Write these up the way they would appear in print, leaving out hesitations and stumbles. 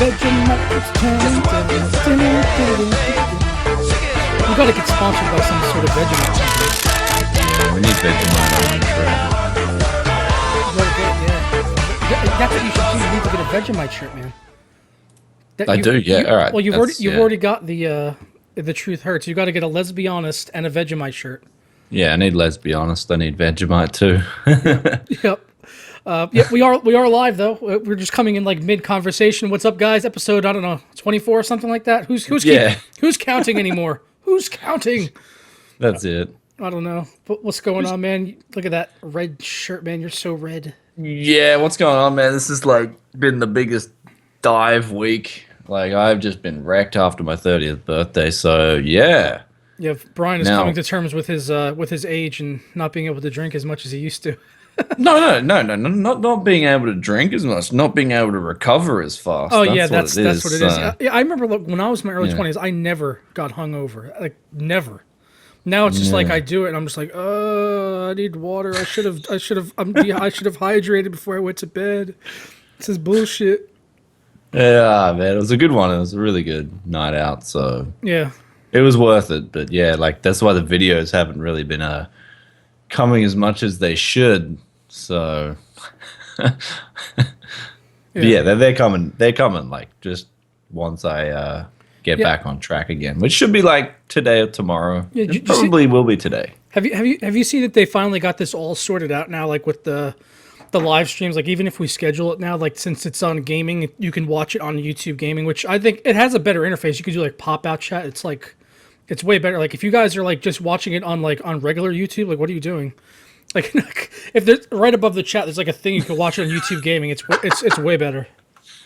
Vegemite. We gotta get sponsored by some sort of Vegemite company. Yeah, we need Vegemite on the Yeah. That's what you should do. You need to get a Vegemite shirt, man. I do, yeah. All right. Well, you've already got the Truth Hurts. You got to get a Let's Be Honest and a Vegemite shirt. Yeah, I need Let's Be Honest. I need Vegemite too. Yep. Yeah, we are live though. We're just coming in like mid conversation. What's up, guys? Episode 24 or something like that. Who's counting anymore? Who's counting? That's it. I don't know. But what's going on, man? Look at that red shirt, man. You're so red. Yeah, what's going on, man? This is like been the biggest dive week. Like I've just been wrecked after my 30th birthday. So yeah. Yeah, Brian is coming to terms with his age and not being able to drink as much as he used to. No, not being able to drink as much, not being able to recover as fast. Oh yeah, that's what it is. Yeah, I remember when I was in my early 20s, I never got hungover, like never. Now it's just like I do it, and I'm just like, I need water. I should have hydrated before I went to bed. This is bullshit. Yeah, man, it was a good one. It was a really good night out. So yeah, it was worth it. But yeah, like that's why the videos haven't really been coming as much as they should. So yeah, they're coming. They're coming. Like just once I get back on track again, which should be like today or tomorrow. Yeah, it probably will be today. Have you seen that they finally got this all sorted out now? Like with the live streams, like even if we schedule it now, like since it's on gaming, you can watch it on YouTube Gaming, which I think it has a better interface. You could do like pop-out chat. It's like, it's way better. Like if you guys are like just watching it on like on regular YouTube, like what are you doing? Like if there's right above the chat, there's like a thing you can watch it on YouTube Gaming. It's way better.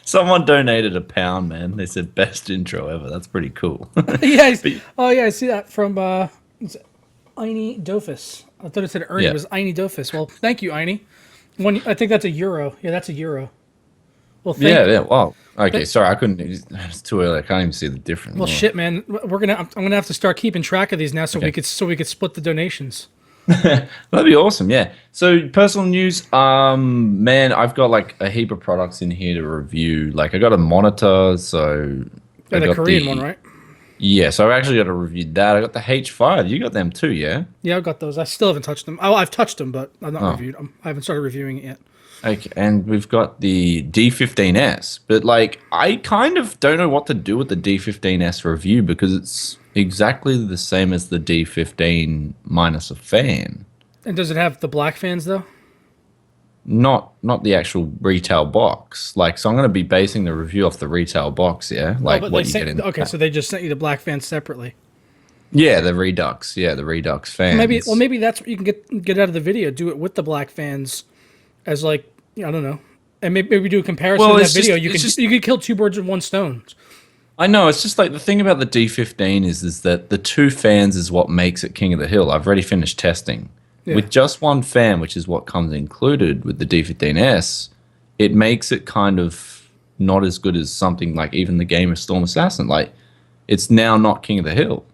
Someone donated £1, man. They said best intro ever. That's pretty cool. Yeah. I see that from Einie Dofus. I thought it said Ernie. It was Einie Dofus. Well, thank you, Einie. I think that's a euro. Yeah, that's a euro. Well, yeah. Wow. Okay, sorry, I couldn't. It's too early. I can't even see the difference. Well, shit, man. I'm gonna have to start keeping track of these now, so we could split the donations. That'd be awesome. Yeah. So personal news. Man, I've got like a heap of products in here to review. Like I got a monitor. So the Korean one, right? Yeah, so I actually got to review that. I got the H5. You got them too, yeah? Yeah, I've got those. I still haven't touched them. I've touched them, but I've not reviewed them. I haven't started reviewing it yet. Okay, and we've got the D15S. But, like, I kind of don't know what to do with the D15S review because it's exactly the same as the D15 minus a fan. And does it have the black fans, though? Not the actual retail box. Like, so I'm going to be basing the review off the retail box, yeah? Like, what you get in. Okay, so they just sent you the black fans separately. Yeah, the Redux. Yeah, the Redux fans. Maybe that's what you can get out of the video. Do it with the black fans as, like, I don't know. And maybe do a comparison in that video. You could kill two birds with one stone. I know. It's just like the thing about the D15 is that the two fans is what makes it King of the Hill. I've already finished testing. Yeah. With just one fan, which is what comes included with the D15S, it makes it kind of not as good as something like even the Game of Storm Assassin. Like, it's now not King of the Hill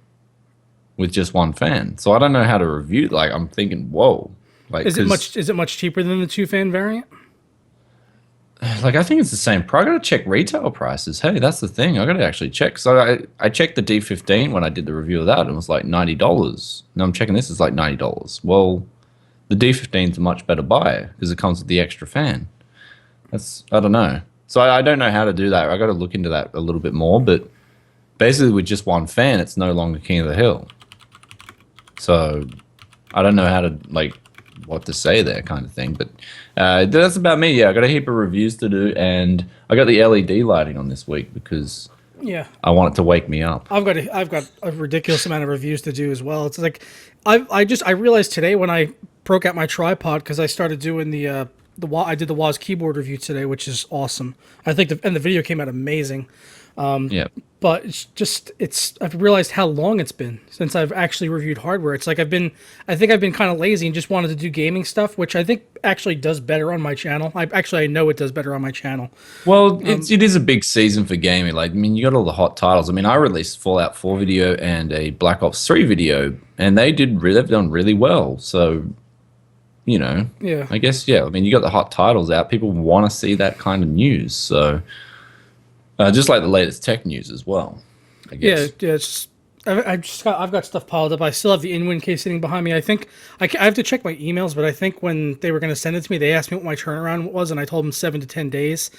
with just one fan. So I don't know how to review. Like, I'm thinking, whoa. Like, is it much cheaper than the 2-fan variant? Like, I think it's the same price. I got to check retail prices. Hey, that's the thing. I got to actually check. So I checked the D15 when I did the review of that. And it was like $90. Now I'm checking this. It's like $90. Well, the D15 is a much better buy because it comes with the extra fan. I don't know. So I don't know how to do that. I got to look into that a little bit more. But basically, with just one fan, it's no longer King of the Hill. So I don't know how to what to say there, kind of thing. But that's about me. Yeah, I got a heap of reviews to do, and I got the LED lighting on this week because I want it to wake me up. I've got a ridiculous amount of reviews to do as well. It's like I realized today when I broke out my tripod because I started doing I did the Woz keyboard review today, which is awesome. I think the video came out amazing. But I've realized how long it's been since I've actually reviewed hardware. It's like I think I've been kind of lazy and just wanted to do gaming stuff, which I think actually does better on my channel. I know it does better on my channel. Well, it is a big season for gaming. Like, I mean, you got all the hot titles. I mean, I released Fallout 4 video and a Black Ops 3 video, and they've done really well. So, you know, I guess, I mean, you got the hot titles out. People want to see that kind of news. So, Just like the latest tech news as well, I Yeah, guess. yeah. It's I've got stuff piled up. I still have the in-win case sitting behind me. I think I have to check my emails, but I think when they were going to send it to me, they asked me what my turnaround was, and I told them 7 to 10 days.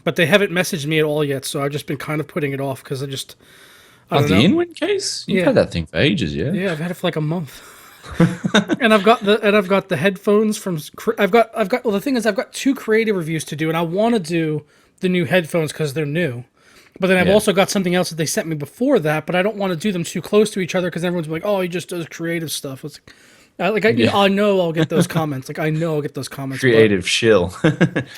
But they haven't messaged me at all yet, so I've just been kind of putting it off because I Oh, don't the know. in-win case? You've Yeah, had that thing for ages, yeah? yeah. I've had it for like a month, and I've got the headphones from. Well, the thing is, I've got 2 creative reviews to do, and I want to do the new headphones because they're new. But then I've Yeah. also got something else that they sent me before that, but I don't want to do them too close to each other because everyone's like, "Oh, he just does creative stuff." It's Yeah. I know I'll get those comments. Like I know I'll get those comments. But Creative shill.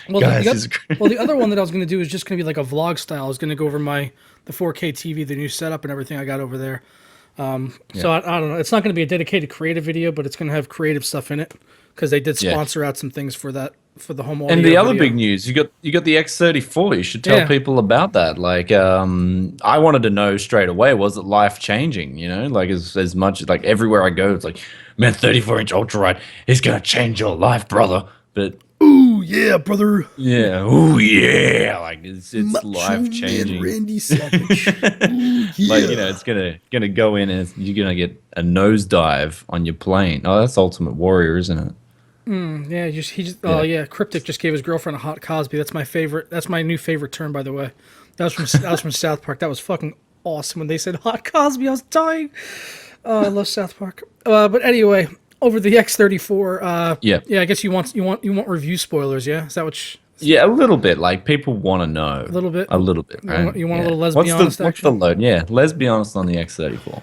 well, Guys, this is well, the other one that I was going to do is just going to be like a vlog style. I was going to go over the 4K TV, the new setup, and everything I got over there. yeah. So I don't know. It's not going to be a dedicated creative video, but it's going to have creative stuff in it because they did Yeah. sponsor out some things for the home audio And the other video. big news, you got the X34. You should tell Yeah. people about that. Like, I wanted to know straight away, was it life changing? You know, like as much like everywhere I go, it's like, man, 34-inch ultra wide is gonna change your life, brother. But Ooh yeah, brother. yeah, oh yeah, like it's life changing. Randy Savage. Like it's gonna go in and you're gonna get a nosedive on your plane. Oh, that's Ultimate Warrior, isn't it? Yeah, Yeah. oh yeah, Cryptic just gave his girlfriend a hot Cosby. That's my favorite. That's my new favorite term, by the way. That was from South Park. That was fucking awesome when they said hot Cosby. I was dying. I love South Park. But anyway, over the X34. Yeah. Yeah, I guess you want review spoilers. Yeah, is that Yeah, a little bit. Like people want to know a little bit? a little bit. You Right? want, you want a Yeah. little Let's Be Honest What's the action? load? Yeah, let's be honest on the X34.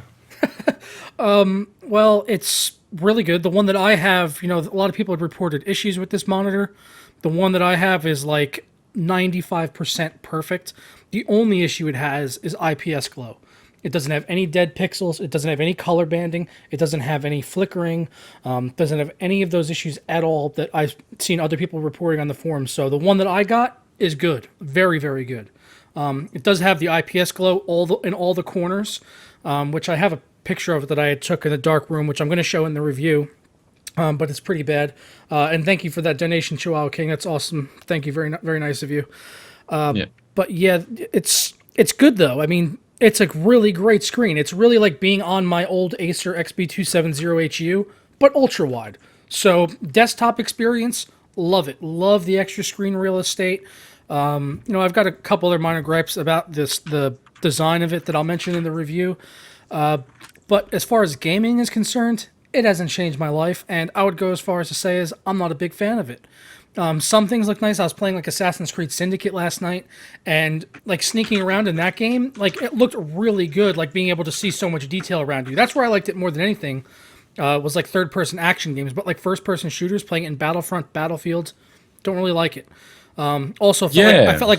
Well, it's really good. The one that I have, a lot of people had reported issues with this monitor. The one that I have is like 95% perfect. The only issue it has is IPS glow. It doesn't have any dead pixels. It doesn't have any color banding. It doesn't have any flickering. Doesn't have any of those issues at all that I've seen other people reporting on the forums. So the one that I got is good, very, very good. It does have the IPS glow in all the corners, which I have a picture of it that I took in a dark room, which I'm going to show in the review. But it's pretty bad. And thank you for that donation, Chihuahua King. That's awesome. Thank you, very nice of you. Yeah. But yeah, it's good though. I mean, it's a really great screen. It's really like being on my old Acer XB270HU, but ultra wide. So desktop experience, love it. Love the extra screen real estate. I've got a couple other minor gripes about the design of it that I'll mention in the review. But as far as gaming is concerned, it hasn't changed my life, and I would go as far as to say is I'm not a big fan of it. Some things look nice. I was playing like Assassin's Creed Syndicate last night, and like sneaking around in that game, like it looked really good. Like being able to see so much detail around you. That's where I liked it more than anything. Was like third-person action games, but like first-person shooters, playing it in Battlefront, Battlefield, don't really like it. Also, Yeah. I felt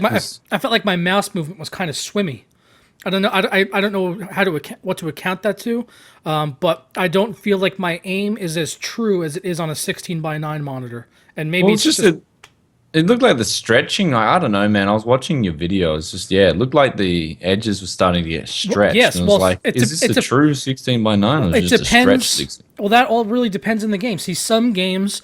like my mouse movement was kind of swimmy. I don't know. I don't know what to account that to, but I don't feel like my aim is as true as it is on a 16:9 monitor. And maybe Well, it's it's just it looked like the stretching. I don't know, man. I was watching your video. It's just it looked like the edges were starting to get stretched. yes, And it was well, like, is this a true 16:9 or it is it just a stretched depends. 16? Well, that all really depends on the game. See, some games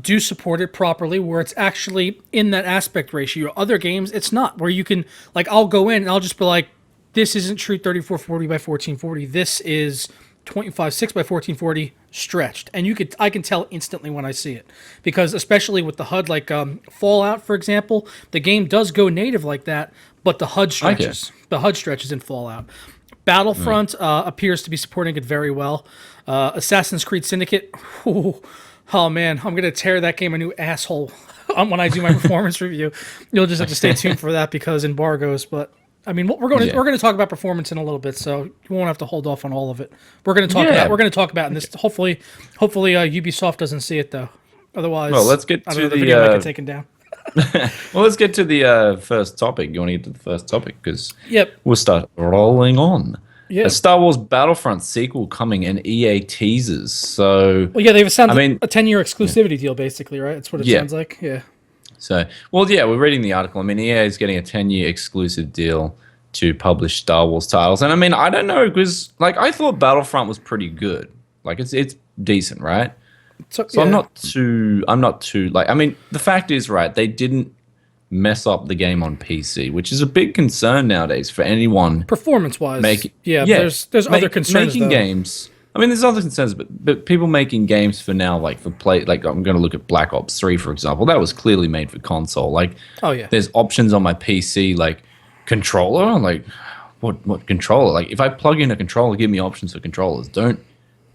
do support it properly, where it's actually in that aspect ratio. Other games, it's not. Where you can like, I'll go in and I'll just be like, this isn't true 3440 by 1440. This is 25.6 by 1440 stretched, and I can tell instantly when I see it, because especially with the HUD, like Fallout, for example, the game does go native like that, but the HUD stretches. The HUD stretches in Fallout. Battlefront appears to be supporting it very well. Assassin's Creed Syndicate, oh man, I'm gonna tear that game a new asshole when I do my performance review. You'll just have to stay tuned for that because embargoes, but. I mean, we're going to talk about performance in a little bit, so you won't have to hold off on all of it. We're going to talk about in this. Hopefully, Ubisoft doesn't see it though. Otherwise, Well, let's get I don't to know, the the video might get taken down. well, let's get to the first topic. You want to get to the first topic because Yep. we'll start rolling on. Yeah. A Star Wars Battlefront sequel coming and EA teasers. So Well, yeah, they've sounded I mean- a 10-year exclusivity deal, basically, right? That's what it Yeah. sounds like. Yeah. So, well, yeah, we're reading the article. I mean, EA is getting a 10-year exclusive deal to publish Star Wars titles. And I mean, I don't know, because like I thought Battlefront was pretty good. Like it's decent, right? So yeah. I'm not too like, I mean, the fact is, right, they didn't mess up the game on PC, which is a big concern nowadays for anyone Performance wise, making. yeah, there's other concerns making though. games. I mean, there's other concerns, but people making games for now, like for play, like I'm going to look at Black Ops 3, for example. That was clearly made for console. Like, Oh yeah. there's options on my PC, like controller. I'm like, what controller? Like, if I plug in a controller, give me options for controllers. I don't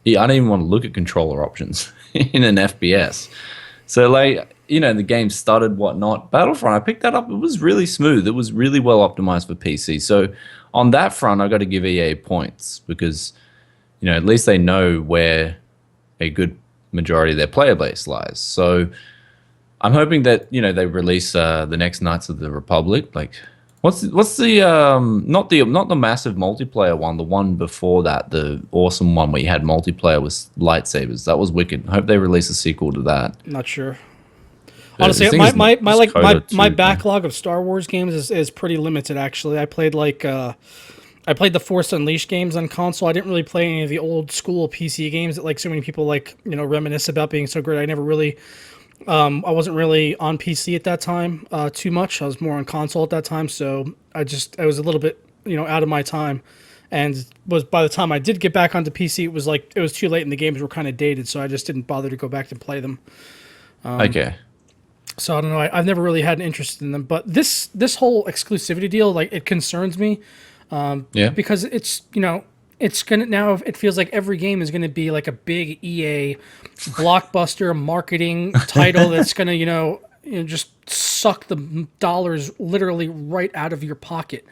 even want to look at controller options in an FPS. So, like, the game started, whatnot. Battlefront, I picked that up. It was really smooth. It was really well optimized for PC. So, on that front, I got to give EA points because, at least they know where a good majority of their player base lies. So, I'm hoping that, they release the next Knights of the Republic. Like, what's the not the massive multiplayer one, the one before that, the awesome one where you had multiplayer with lightsabers. That was wicked. I hope they release a sequel to that. Not sure. But Honestly, the thing is, my it's Coda my 2, backlog of Star Wars games is pretty limited. Actually, I played the Force Unleashed games on console. I didn't really play any of the old school PC games that like so many people reminisce about being so great. I never really I wasn't really on PC at that time too much. I was more on console at that time, so I was a little bit out of my time. And was by the time I did get back onto PC, it was too late and the games were kind of dated, so I just didn't bother to go back and play them. Okay. So I don't know. I've never really had an interest in them, but this whole exclusivity deal, like, it concerns me Yeah. because it's gonna now. It feels like every game is gonna be like a big EA blockbuster marketing title that's gonna just suck the dollars literally right out of your pocket.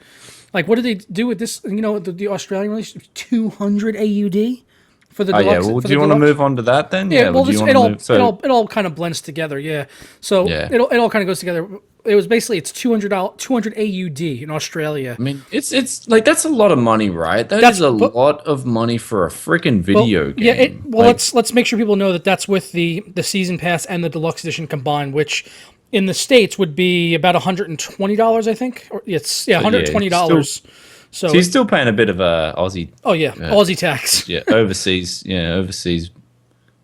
Like, what did they do with this? The Australian release, 200 AUD for the Oh yeah. deluxe. Well, for do the you want to deluxe? move on to that then? Yeah, well, do you it want to move? all kind of blends together. Yeah, so Yeah. it all kind of goes together. It was basically it's $200 AUD in Australia. I mean, it's like that's a lot of money, right? That's a lot of money for a freaking video game. Yeah, Like, let's make sure people know that that's with the season pass and the deluxe edition combined, which in the States would be about $120, I think. Or it's $120. So he's still paying a bit of a Aussie. oh yeah, Aussie tax. Yeah, overseas,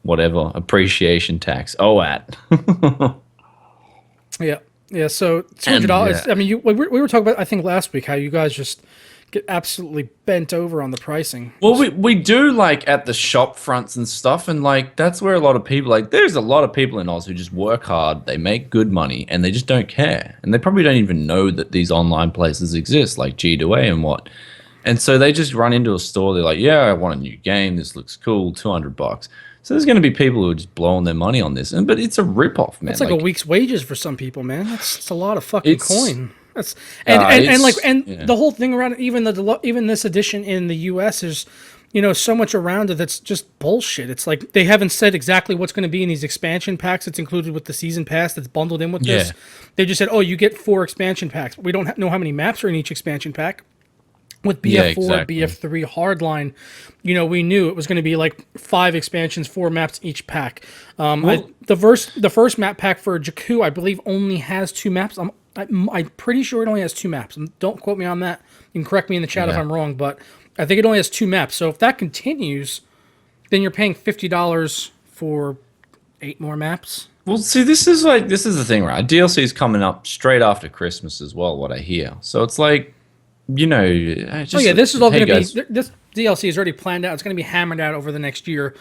whatever appreciation tax. OAT. Yeah, yeah. So $200. Yeah. I mean, we were talking about, I think, last week how you guys just get absolutely bent over on the pricing. Well, we do, like, at the shop fronts and stuff, and like that's where a lot of people, like, there's a lot of people in Oz who just work hard, they make good money, and they just don't care, and they probably don't even know that these online places exist, like G2A and what. And so they just run into a store, they're like, yeah, I want a new game, this looks cool, $200. So there's going to be people who are just blowing their money on this, but it's a rip-off, man. It's like a week's wages for some people, man. That's a lot of fucking coin. That's the whole thing around it, even this edition in the US is, so much around it that's just bullshit. It's like they haven't said exactly what's going to be in these expansion packs that's included with the season pass that's bundled in with this. They just said, oh, you get 4 expansion packs. We don't know how many maps are in each expansion pack. With BF4, BF3, Hardline, we knew it was going to be like 5 expansions, 4 maps each pack. The first map pack for Jakku, I believe, only has 2 maps. I'm pretty sure it only has 2 maps. Don't quote me on that. You can correct me in the chat if I'm wrong, but I think it only has 2 maps. So if that continues, then you're paying $50 for 8 more maps. Well, see, this is the thing, right? DLC is coming up straight after Christmas as well, what I hear. So it's like, this is all going to be, this DLC is already planned out. It's going to be hammered out over the next year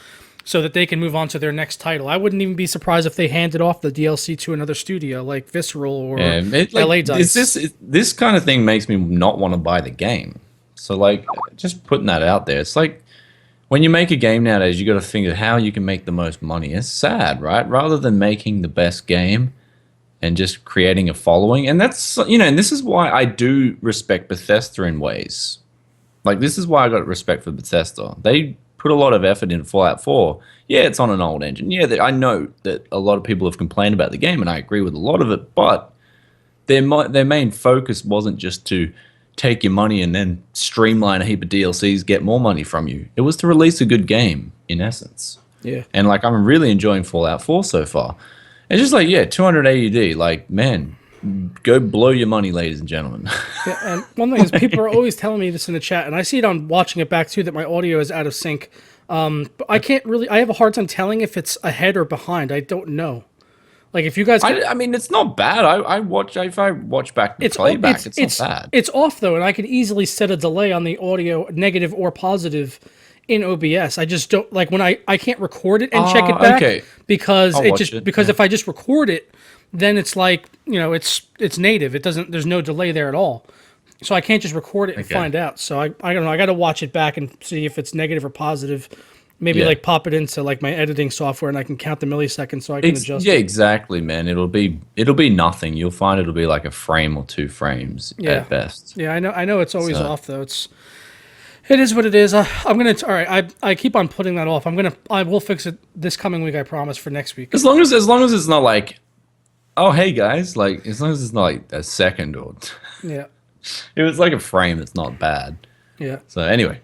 so that they can move on to their next title. I wouldn't even be surprised if they handed off the DLC to another studio like Visceral or LA Dice. This kind of thing makes me not want to buy the game. So, like, just putting that out there. It's like when you make a game nowadays, you got to think of how you can make the most money. It's sad, right? Rather than making the best game and just creating a following. And that's, and this is why I do respect Bethesda in ways. Like, this is why I got respect for Bethesda. They put a lot of effort in Fallout 4. Yeah, it's on an old engine. Yeah, I know that a lot of people have complained about the game, and I agree with a lot of it, but their main focus wasn't just to take your money and then streamline a heap of DLCs, get more money from you. It was to release a good game, in essence. Yeah. And, like, I'm really enjoying Fallout 4 so far. It's just like, 200 AUD, like, man, go blow your money, ladies and gentlemen. Yeah, and one thing is, people are always telling me this in the chat, and I see it on watching it back too, that my audio is out of sync. But I have a hard time telling if it's ahead or behind. I don't know. Like if you guys, I mean, it's not bad. If I watch back the playback, it's not bad. It's off though, and I can easily set a delay on the audio, negative or positive, in OBS. I just don't like when I can't record it and check it back because if I just record it, then it's like it's native. It doesn't. There's no delay there at all. So I can't just record it and find out. So I don't know. I got to watch it back and see if it's negative or positive. Maybe like pop it into like my editing software and I can count the milliseconds so I can adjust. Yeah, exactly, man. It'll be nothing. You'll find it'll be like a frame or 2 frames at best. Yeah, I know it's always off though. It is what it is. All right. I keep on putting that off. I will fix it this coming week. I promise for next week. As long as it's not like, oh hey guys, like as long as it's not like a second or. Yeah. If it's like a frame, it's not bad. Yeah. So anyway.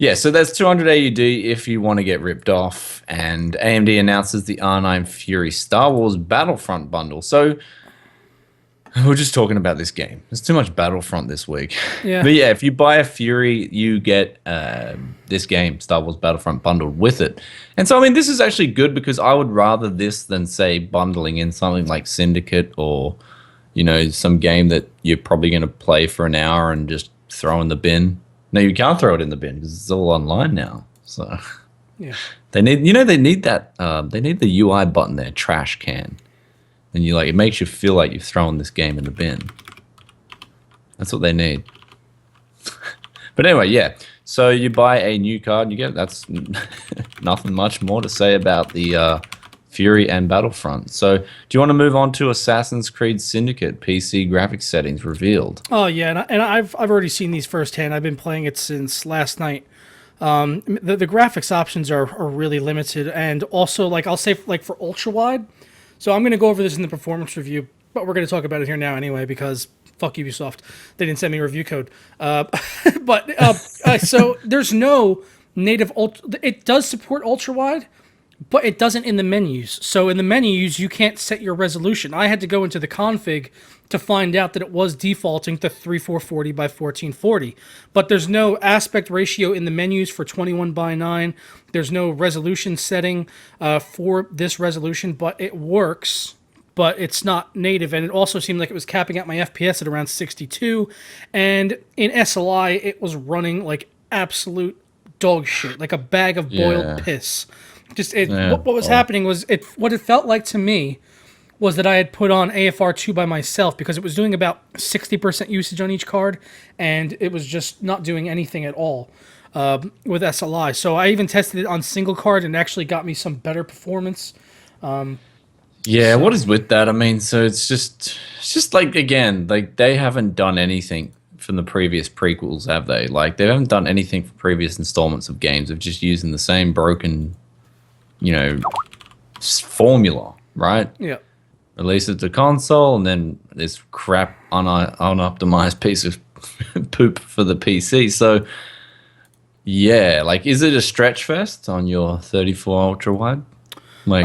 Yeah, so there's 200 AUD if you want to get ripped off, and AMD announces the R9 Fury Star Wars Battlefront bundle. So we're just talking about this game. There's too much Battlefront this week. Yeah. But yeah, if you buy a Fury, you get this game, Star Wars Battlefront, bundled with it. And so, I mean, this is actually good because I would rather this than, say, bundling in something like Syndicate or, some game that you're probably going to play for an hour and just throw in the bin. No, you can't throw it in the bin because it's all online now. So yeah, they need that. They need the UI button there, trash can, and it makes you feel like you've thrown this game in the bin. That's what they need. But anyway, yeah. So you buy a new card, that's nothing much more to say about the Fury and Battlefront. So do you want to move on to Assassin's Creed Syndicate PC graphics settings revealed? Oh yeah, and I've already seen these firsthand. I've been playing it since last night. The graphics options are really limited, and also like I'll say like for ultra wide. So I'm going to go over this in the performance review, but we're going to talk about it here now anyway because fuck Ubisoft, they didn't send me review code. So there's no native It does support ultra wide. But it doesn't in the menus. So in the menus, you can't set your resolution. I had to go into the config to find out that it was defaulting to 3440 by 1440. But there's no aspect ratio in the menus for 21 by 9. There's no resolution setting for this resolution, but it works. But it's not native, and it also seemed like it was capping out my FPS at around 62. And in SLI, it was running like absolute dog shit, like a bag of boiled piss. What was happening was what it felt like to me was that I had put on AFR2 by myself because it was doing about 60% usage on each card, and it was just not doing anything at all with SLI. So I even tested it on single card and actually got me some better performance. What is with that? I mean, so it's just like, again, like they haven't done anything from the previous prequels, have they? Like they haven't done anything for previous installments of games. They've just using the same broken formula, right? Yeah. Release it to console, and then this crap unoptimized piece of poop for the PC. So, yeah, like, is it a stretch fest on your 34 ultra wide? Like,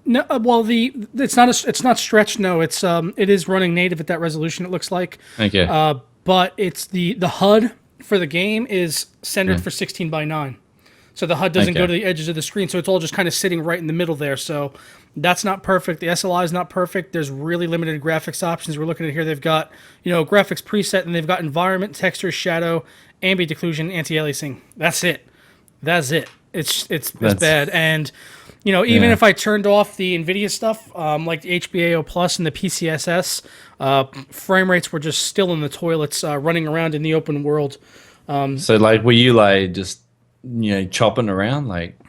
no. Well, it's not stretched. No, it is running native at that resolution. It looks like. Okay. But it's the HUD for the game is centered for 16 by 9. So the HUD doesn't go to the edges of the screen, so it's all just kind of sitting right in the middle there. So that's not perfect. The SLI is not perfect. There's really limited graphics options. We're looking at here. They've got graphics preset, and they've got environment, texture, shadow, ambient occlusion, anti-aliasing. That's it. It's bad. And even if I turned off the Nvidia stuff, like the HBAO Plus and the PCSS, frame rates were just still in the toilets, running around in the open world. So like, were you like just chopping around, like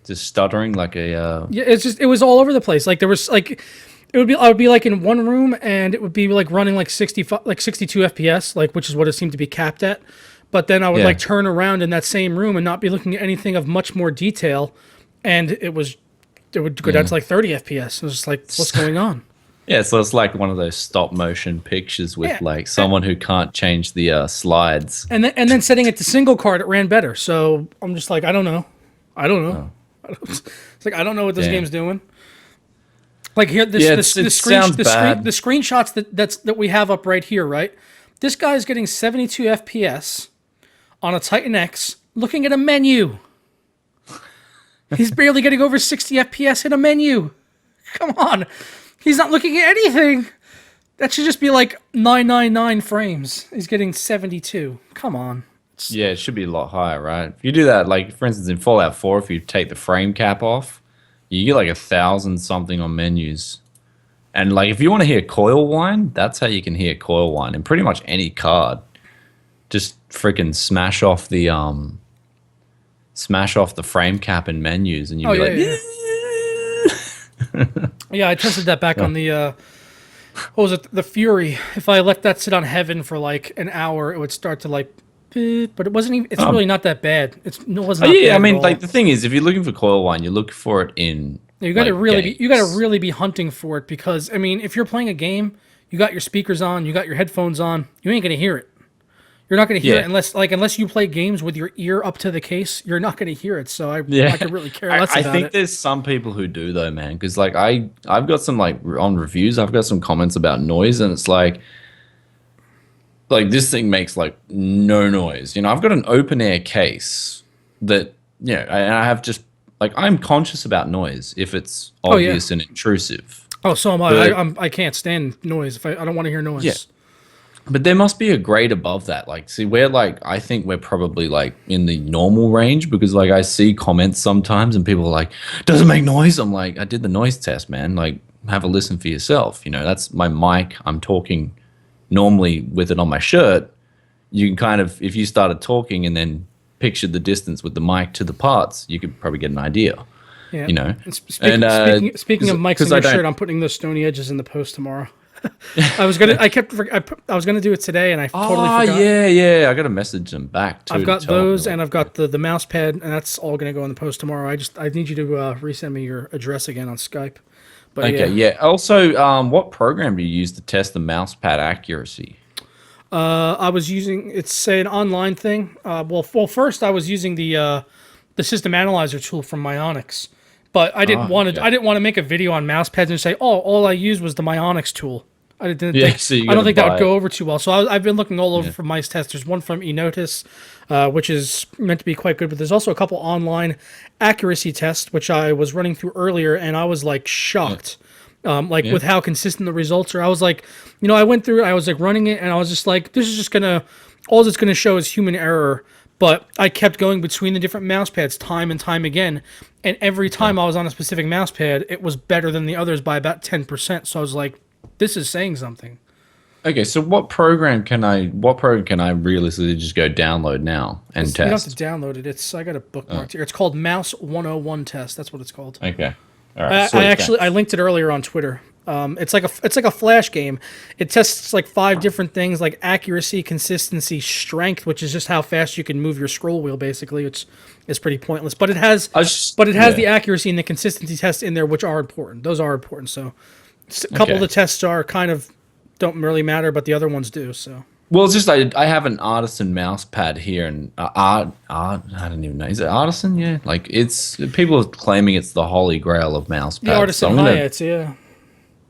just stuttering like a yeah, it was all over the place. Like there was like I would be like in one room and it would be like running like 62 FPS, like, which is what it seemed to be capped at. But then I would like turn around in that same room and not be looking at anything of much more detail, and it would go down to like 30 FPS. It was just like, what's going on? Yeah, so it's like one of those stop motion pictures with like someone who can't change the slides. And then setting it to single card, it ran better. So I'm just like, I don't know. It's like, I don't know what this game's doing. Like here, the screenshots that we have up right here, right? This guy's getting 72 FPS on a Titan X, looking at a menu. He's barely getting over 60 FPS in a menu. Come on. He's not looking at anything. That should just be like 999 frames. He's getting 72. Come on. Yeah, it should be a lot higher, right? If you do that, like for instance in Fallout 4, if you take the frame cap off, you get like 1,000 something on menus. And like if you want to hear coil whine, that's how you can hear coil whine in pretty much any card. Just freaking smash off the frame cap in menus, and you'll be like, yeah, I tested that back on the what was it, the Fury. If I let that sit on heaven for like an hour, it would start to like beep, but it wasn't even, it's really not that bad. It wasn't yeah, I mean, like the thing is, if you're looking for coil whine, you look for it in you got to really be hunting for it, because I mean, if you're playing a game, you got your speakers on, you got your headphones on, you ain't going to hear it. You're not going to hear it unless you play games with your ear up to the case. You're not going to hear it. So I could really care less about it. I think there's some people who do though, man. Because like I've got some like on reviews, I've got some comments about noise, and it's like this thing makes like no noise. You know, I've got an open air case that I have just like I'm conscious about noise if it's obvious and intrusive. Oh, so am I. I can't stand noise. If I don't want to hear noise. Yeah. But there must be a grade above that. Like, see, I think we're probably like in the normal range, because like I see comments sometimes and people are like, doesn't make noise. I'm like, I did the noise test, man. Like, have a listen for yourself. You know, that's my mic. I'm talking normally with it on my shirt. You can kind of, if you started talking and then pictured the distance with the mic to the parts, you could probably get an idea. Yeah. You know, speaking of mics on your shirt, I'm putting those stony edges in the post tomorrow. I was gonna do it today, and I totally forgot. Yeah. I gotta message them back too. I've got those, and I've got the mouse pad, and that's all gonna go in the post tomorrow. I need you to resend me your address again on Skype. But okay, yeah. Also, what program do you use to test the mouse pad accuracy? I was using an online thing. Well, first I was using the system analyzer tool from Myonix, but I didn't want to make a video on mouse pads and say, all I used was the Myonix tool. I don't think that would go over too well. So I've been looking all over for mice tests. There's one from Enotis, which is meant to be quite good, but there's also a couple online accuracy tests, which I was running through earlier, and I was like shocked. With how consistent the results are. I was like, I went through it, I was like running it, and I was just like, this is just all it's gonna show is human error. But I kept going between the different mouse pads time and time again, and every time I was on a specific mouse pad, it was better than the others by about 10%. So I was like, this is saying something. Okay, so what program can I realistically just go download now and test? You don't have to download it. I got a bookmark here. It's called Mouse 101 Test. That's what it's called. Okay. All right. I linked it earlier on Twitter. It's like a flash game. It tests like 5 different things, like accuracy, consistency, strength, which is just how fast you can move your scroll wheel, basically, which is pretty pointless. But it has the accuracy and the consistency tests in there, which are important. Those are important. So a couple of the tests are kind of don't really matter, but the other ones do. So. Well, it's just I have an Artisan mouse pad here, and I don't even know. Is it Artisan? Yeah, like it's people are claiming it's the holy grail of mouse pads. The Artisan Hyats, yeah.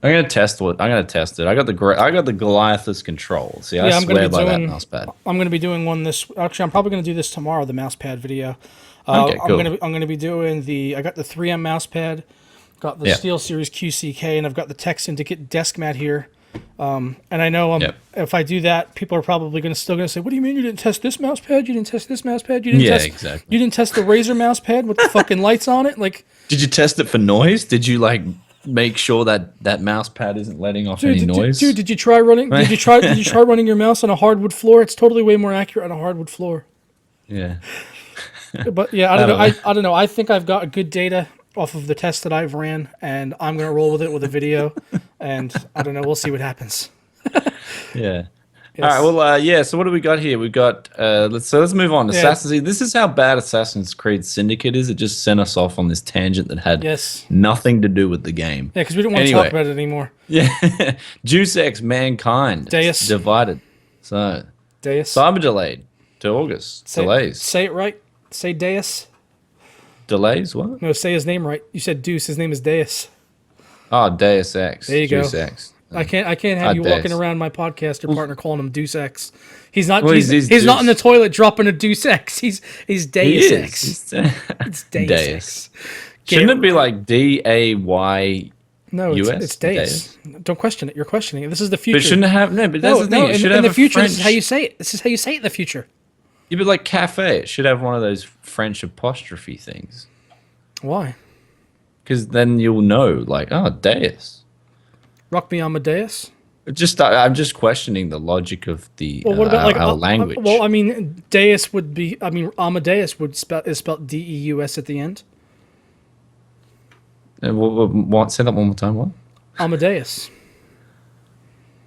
I'm gonna test it. I got the Goliathus control. See, I swear by that mouse pad. I'm gonna be doing one Actually, I'm probably gonna do this tomorrow. The mouse pad video. Okay, cool. I'm gonna be doing I got the 3M mouse pad, got the SteelSeries QCK, and I've got the Tech Syndicate desk mat here. And I know if I do that, people are probably still going to say, what do you mean you didn't test this mouse pad? You didn't test this mouse pad? You didn't test the Razer mouse pad with the fucking lights on it? Like, did you test it for noise? Did you like make sure that mouse pad isn't letting off any noise? Did you try running running your mouse on a hardwood floor? It's totally way more accurate on a hardwood floor. Yeah. But yeah, I don't know. I think I've got good data off of the test that I've ran, and I'm going to roll with it with a video, and I don't know, we'll see what happens. Yeah. Yes. All right, well, so what do we got here? We've got, let's move on. Assassin's Creed. This is how bad Assassin's Creed Syndicate is. It just sent us off on this tangent that had nothing to do with the game. Yeah, because we don't want to talk about it anymore. Yeah. Deus Ex Mankind. Deus. Divided. So. Deus. Cyber delayed to August. Delays. Say it right. Say Deus. Delays? What? No, say his name right. You said Deuce. His name is Deus. Oh, Deus Ex. There you Deus go. Ex. I can't have you Deus. walking around my podcaster partner calling him Deuce Ex. He's not. Well, he's not in the toilet dropping a Deuce Ex. He's Deus Ex. It's Deus Ex. Shouldn't it be like DAYUS? No, US? it's Deus. Don't question it. You're questioning it. This is the future. But it shouldn't have no. But that's No, the thing. no. It should In have the a future, French. this is how you say it. This is how you say it in the future. Yeah, but like cafe, it should have one of those French apostrophe things. Why? Because then you'll know, like, oh, Deus. Rock me Amadeus. I'm just questioning the logic of the Well, what about like our language. well, I mean, Deus would be. I mean, Amadeus is spelled Deus at the end. Say that one more time. What? Amadeus.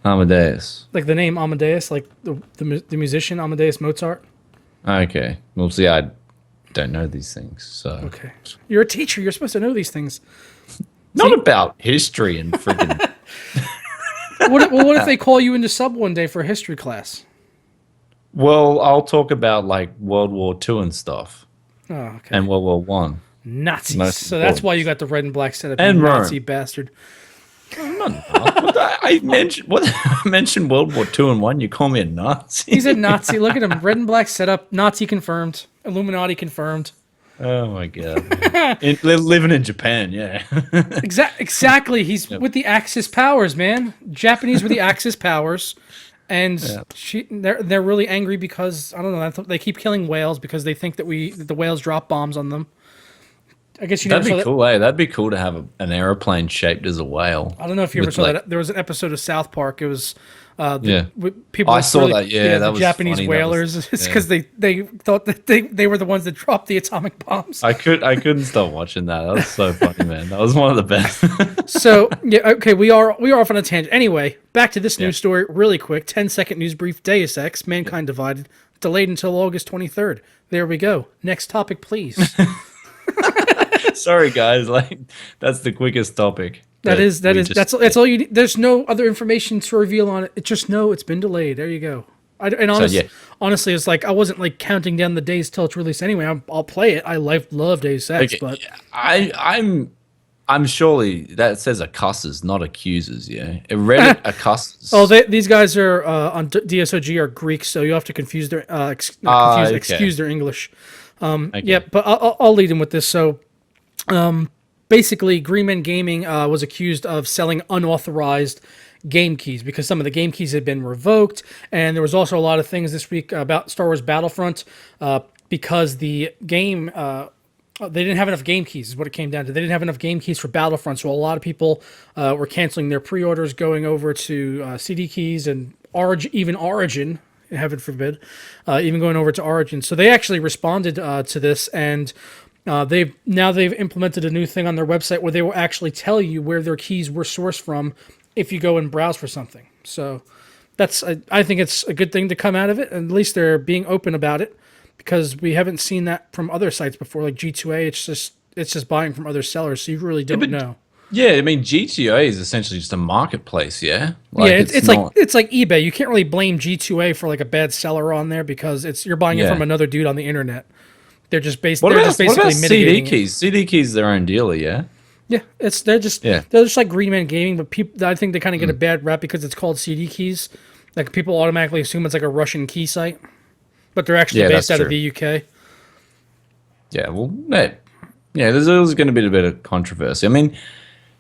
Amadeus. Like the name Amadeus, like the musician Amadeus Mozart. Okay. Well, see, I don't know these things, so. Okay. You're a teacher. You're supposed to know these things. Not about history and freaking. What if they call you into sub one day for a history class? Well, I'll talk about like World War II and stuff, Oh, okay. and World War One. Nazis. Most So that's why you got the red and black setup. And you Rome. Nazi bastard. I mentioned World War II and one. You call me a Nazi? He's a Nazi. Look at him. Red and black setup. Nazi confirmed. Illuminati confirmed. Oh my god! Living in Japan, yeah. Exactly. He's with the Axis powers, man. Japanese with the Axis powers, and they're really angry because I don't know. They keep killing whales because they think that the whales drop bombs on them. I guess you never That'd saw be cool, eh? That'd be cool to have an airplane shaped as a whale. I don't know if you ever saw that. There was an episode of South Park. It was people. I saw that. Yeah, that the was Japanese funny. whalers. It's because they thought that they were the ones that dropped the atomic bombs. I couldn't stop watching that. That was so funny, man. That was one of the best. So yeah, okay, we are off on a tangent. Anyway, back to this news story, really quick. 10-second news brief. Deus Ex: Mankind Divided, delayed until August 23rd. There we go. Next topic, please. Sorry, guys. Like that's the quickest topic. That's all you need. There's no other information to reveal on it. It's just it's been delayed. There you go. Honestly, it's like I wasn't like counting down the days till it's released anyway. I'll play it. I love Deus Ex, but I'm surely that says accusses, not accusers. Yeah, Reddit accusses. Oh, these guys are on DSOG are Greek, so you have to confuse their excuse their English. Yeah, but I'll lead in with this. So, basically, Green Man Gaming was accused of selling unauthorized game keys because some of the game keys had been revoked, and there was also a lot of things this week about Star Wars Battlefront because the game they didn't have enough game keys is what it came down to. They didn't have enough game keys for Battlefront, so a lot of people were canceling their pre-orders, going over to CD keys and Origin, heaven forbid, even going over to Origin. So they actually responded to this, and they've implemented a new thing on their website where they will actually tell you where their keys were sourced from if you go and browse for something. So I think it's a good thing to come out of it, and at least they're being open about it, because we haven't seen that from other sites before, like G2A. It's just buying from other sellers, so you really don't know. Yeah, I mean G2A is essentially just a marketplace, yeah. Like, yeah, it's like eBay. You can't really blame G2A for like a bad seller on there because you're buying it from another dude on the internet. They're just basically mitigating CD it. keys? CD keys their own dealer, yeah. Yeah, they're just like Green Man Gaming, but I think they kind of get a bad rap because it's called CD keys. Like people automatically assume it's like a Russian key site, but they're actually based out of the UK. Yeah, well, there's always going to be a bit of controversy. I mean,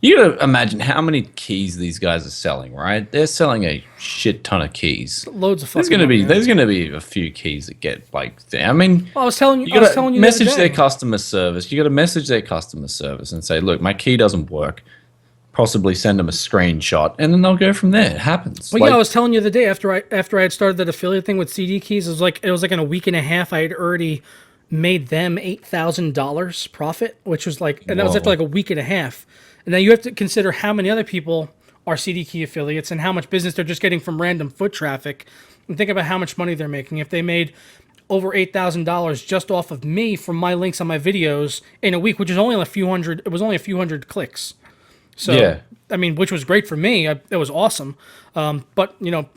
you got to imagine how many keys these guys are selling, right? They're selling a shit ton of keys. Loads of fucking There's going to be a few keys that get like. I mean, I was telling you. You got to message their customer service. You got to message their customer service and say, "Look, my key doesn't work." Possibly send them a screenshot, and then they'll go from there. It happens. Well, I was telling you the day after I had started that affiliate thing with CD keys. It was like in a week and a half. I had already made them $8,000 profit, which was like, and that was after like a week and a half. And now you have to consider how many other people are CD key affiliates and how much business they're just getting from random foot traffic, and think about how much money they're making. If they made over $8,000 just off of me from my links on my videos in a week, which is only a few hundred. It was only a few hundred clicks. So, I mean, which was great for me. It was awesome. But,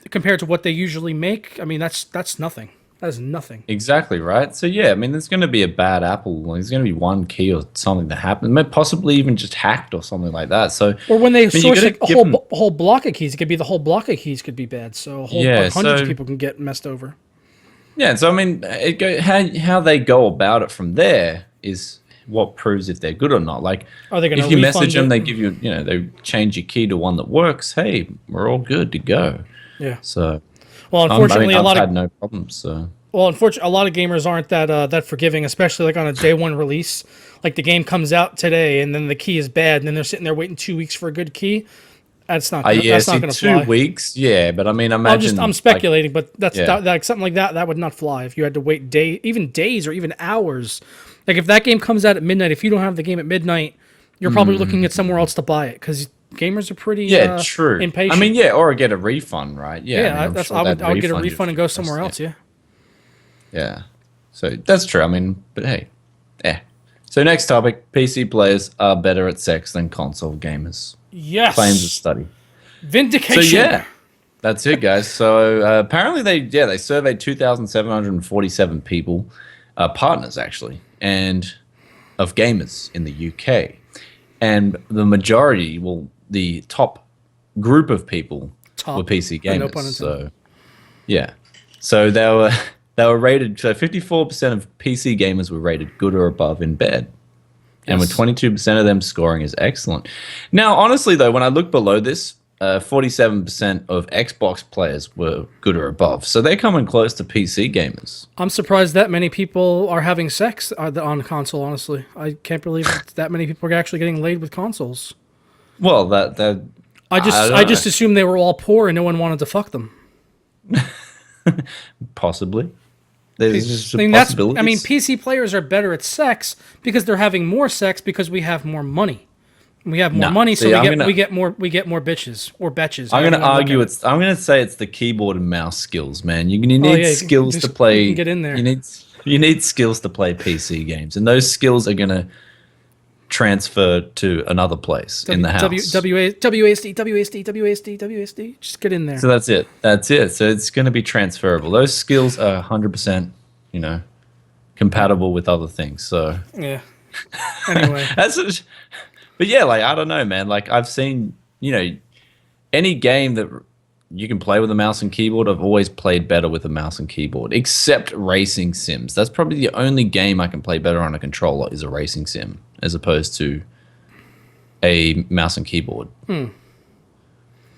compared to what they usually make, I mean, that's nothing. That is nothing. Exactly, right? So, yeah, I mean, there's going to be a bad apple. There's going to be one key or something that happens. Possibly even just hacked or something like that. So, or when they source a whole block of keys, it could be the whole block of keys could be bad. So, hundreds of people can get messed over. Yeah, so, I mean, how they go about it from there is what proves if they're good or not? Like, Are they going to if you refund message them, it? they give you, they change your key to one that works. Hey, we're all good to go. Yeah. So, Well, unfortunately, I've had no problems. So, a lot of gamers aren't that forgiving, especially like on a day one release. Like the game comes out today, and then the key is bad, and then they're sitting there waiting 2 weeks for a good key. That's not gonna, yeah, that's not see, going to 2 fly. weeks, yeah, but I mean, imagine I'm speculating, but that's yeah. like something like that. That would not fly if you had to wait even days or even hours. Like if that game comes out at midnight, if you don't have the game at midnight, you're probably looking at somewhere else to buy it because gamers are pretty true. impatient. I mean, yeah, or get a refund, right? Yeah, Yeah, I mean, I'm sure I they'd would get a refund you refund and if go you somewhere else. pressed, Yeah. yeah. So that's true. I mean, but hey, yeah. So next topic: PC players are better at sex than console gamers. Yes. Claims of study. Vindication. So yeah, that's it, guys. So apparently they surveyed 2,747 people, partners actually, and of gamers in the UK, and the majority, well, the top group of people were PC gamers. No pun intended. So yeah, so they were rated. So 54% of PC gamers were rated good or above in bed. And with 22% of them scoring as excellent. Now, honestly, though, when I look below this, 47% of Xbox players were good or above. So they're coming close to PC gamers. I'm surprised that many people are having sex on console, honestly. I can't believe that many people are actually getting laid with consoles. Well, I just assumed they were all poor and no one wanted to fuck them. possibly. There's just I mean, possibilities. PC players are better at sex because they're having more sex because we have more money. We have more money, so we get more bitches or betches. I'm going to argue I'm going to say it's the keyboard and mouse skills, man. You need skills to play. You can get in there. You need skills to play PC games, and those skills are going to transfer to another place in the house. WASD. Just get in there. So that's it. So it's going to be transferable. Those skills are 100%, compatible with other things. So yeah. Anyway, but yeah, like I don't know, man. Like I've seen, any game that you can play with a mouse and keyboard, I've always played better with a mouse and keyboard, except racing sims. That's probably the only game I can play better on a controller is a racing sim, as opposed to a mouse and keyboard.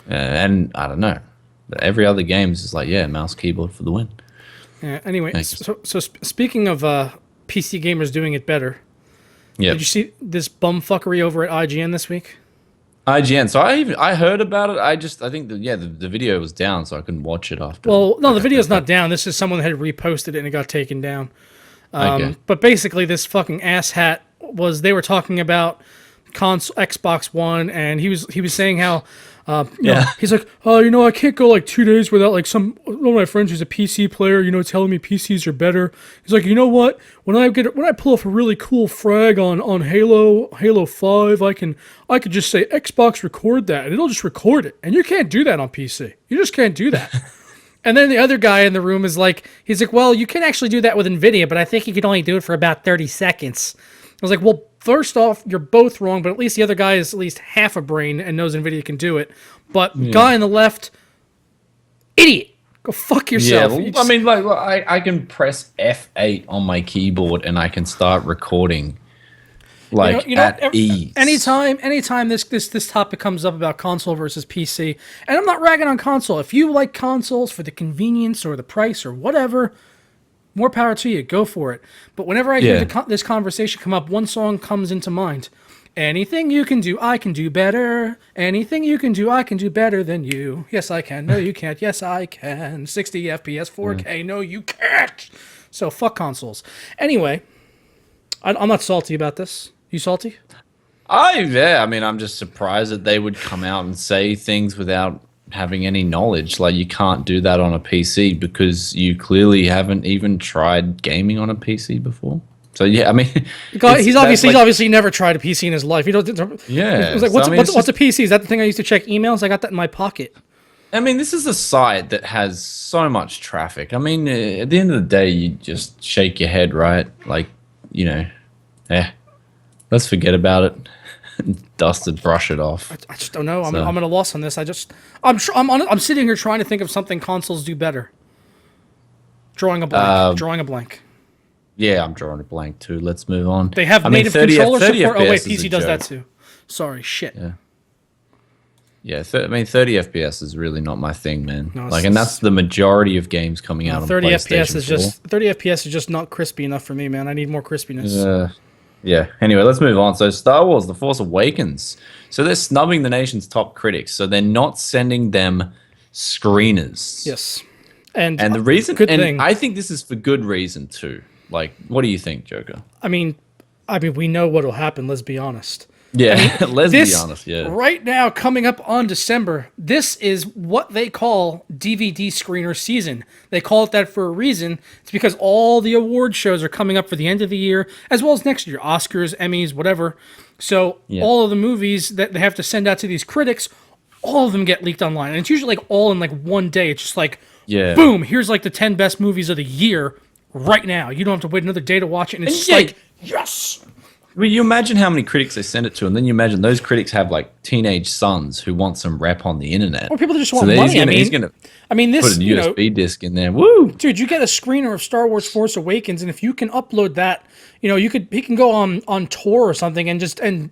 And I don't know, but every other game is just like, mouse keyboard for the win. Yeah. Anyway, so speaking of PC gamers doing it better, did you see this bumfuckery over at IGN this week? IGN. So I heard about it. I think the video was down, so I couldn't watch it after. Well, no, the video's not down. This is someone had reposted it and it got taken down. But basically, this fucking asshat they were talking about Xbox One, and he was saying how. He's like, I can't go like 2 days without like one of my friends who's a PC player, telling me PCs are better. He's like, you know what? When I pull off a really cool frag on Halo 5, I could just say Xbox record that, and it'll just record it. And you can't do that on PC. You just can't do that. And then the other guy in the room he's like, well, you can actually do that with Nvidia, but I think you can only do it for about 30 seconds. I was like, well, first off, you're both wrong, but at least the other guy is at least half a brain and knows NVIDIA can do it. But guy on the left, idiot. Go fuck yourself. Yeah, I mean, I can press F8 on my keyboard and I can start recording at ease. Anytime this topic comes up about console versus PC, and I'm not ragging on console. If you like consoles for the convenience or the price or whatever, more power to you. Go for it. But whenever I hear this conversation come up, one song comes into mind. Anything you can do, I can do better. Anything you can do, I can do better than you. Yes, I can. No, you can't. Yes, I can. 60 FPS, 4K. No, you can't. So fuck consoles. Anyway, I'm not salty about this. You salty? I mean, I'm just surprised that they would come out and say things without having any knowledge. Like, you can't do that on a PC because you clearly haven't even tried gaming on a PC before. So yeah, I mean, he's obviously never tried a PC in his life. Yeah. It was like, what's a PC? Is that the thing I used to check emails? I got that in my pocket. I mean, this is a site that has so much traffic. I mean, at the end of the day, you just shake your head, right? Like, let's forget about it. Dust it, brush it off. I just don't know. I'm at a loss on this. I'm sitting here trying to think of something consoles do better. Drawing a blank. Yeah, I'm drawing a blank too. Let's move on. They have I mean, native 30 controller 30 support. Oh wait, FPS is a PC does that joke. too. Sorry, shit. Yeah. Yeah, I mean, 30 FPS is really not my thing, man. No, Like, and that's the majority of games coming out on 30 PlayStation FPS is 4. just 30 FPS is just not crispy enough for me, man. I need more crispiness. Yeah. Anyway, let's move on. So, Star Wars: The Force Awakens. So they're snubbing the nation's top critics. So they're not sending them screeners. Yes, and the reason, good and thing. I think this is for good reason too. Like, what do you think, Joker? I mean, we know what'll happen. Let's be honest. Yeah, let's be This honest. Yeah, right now, coming up on December, this is what they call DVD screener season. They call it that for a reason. It's because all the award shows are coming up for the end of the year, as well as next year, Oscars, Emmys, whatever. So all of the movies that they have to send out to these critics, all of them get leaked online, and it's usually like all in like one day. It's just like, boom, here's like the 10 best movies of the year right now. You don't have to wait another day to watch it, and it's just like, yes. Well, you imagine how many critics they send it to, and then you imagine those critics have like teenage sons who want some rep on the internet. Or people that just want money. He's gonna this, put a USB disc in there. Woo, dude! You get a screener of Star Wars: Force Awakens, and if you can upload that, he can go on tour or something and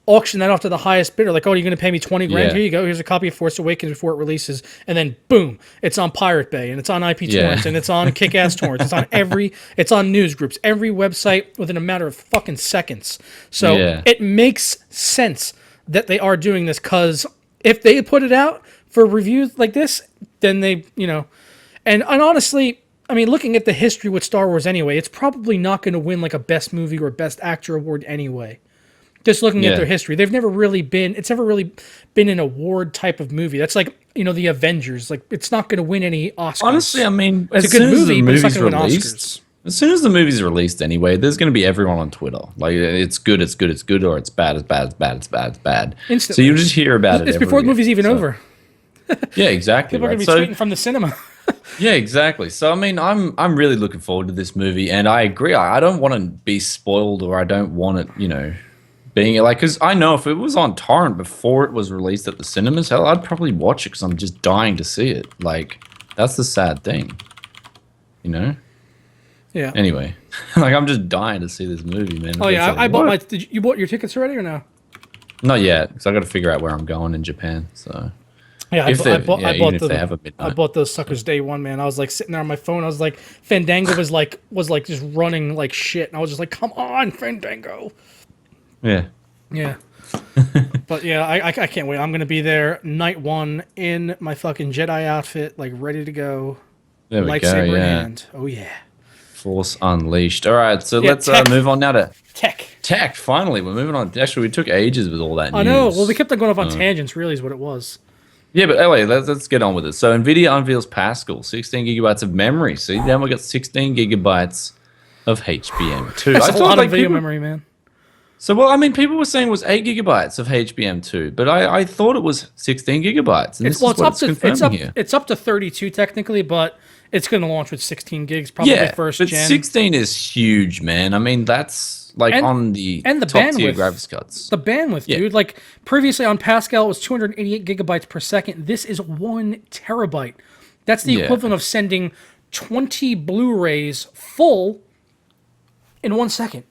auction that off to the highest bidder. Like, oh, you're going to pay me 20 grand? Yeah. Here you go. Here's a copy of Force Awakens before it releases. And then boom, it's on Pirate Bay, and it's on IP torrents, and it's on Kick-Ass torrents. It's on news groups, every website within a matter of fucking seconds. So it makes sense that they are doing this, because if they put it out for reviews like this, then they, and honestly, I mean, looking at the history with Star Wars anyway, it's probably not going to win like a best movie or best actor award anyway. Just looking at their history, it's never really been an award type of movie. That's like, the Avengers. Like, it's not going to win any Oscars. Honestly, I mean, it's a good movie, but it's not going to win Oscars. As soon as the movie's released anyway, there's going to be everyone on Twitter. Like, it's good, or it's bad, it's bad. Instantly. So you'll just hear about it. It's before the movie's even over. Yeah, exactly. People are going to be tweeting from the cinema. Yeah, exactly. So I mean, I'm really looking forward to this movie, and I agree. I don't want to be spoiled, or I don't want it, being like, because I know if it was on torrent before it was released at the cinemas, hell, I'd probably watch it because I'm just dying to see it. Like, that's the sad thing, Yeah. Anyway, like, I'm just dying to see this movie, man. Oh yeah, I bought you bought your tickets already or no? Not yet, because I got to figure out where I'm going in Japan. So yeah, I bought those suckers day one, man. I was like sitting there on my phone. I was like, Fandango was like just running like shit, and I was just like, come on, Fandango. Yeah. But yeah, I can't wait. I'm gonna be there night one in my fucking Jedi outfit, like ready to go. There we Lightsaber go. in Yeah. hand. Oh yeah. Force Unleashed. All right, so let's move on now to tech. Finally, we're moving on. Actually, we took ages with all that news. I know. Well, we kept on going off on tangents. Really, is what it was. Yeah, but anyway, let's get on with it. So Nvidia unveils Pascal, 16 gigabytes of memory. See, now we got 16 gigabytes of HBM2. That's a lot of video memory, man. So, well, I mean, people were saying it was 8 gigabytes of HBM2, but I thought it was 16 gigabytes. And it's up to 32 technically, but it's going to launch with 16 gigs probably first but gen. 16 is huge, man. I mean, that's like on the top tier graphics cards. The bandwidth, dude. Like previously on Pascal, it was 288 gigabytes per second. This is 1 terabyte. That's the equivalent of sending 20 Blu-rays full in 1 second.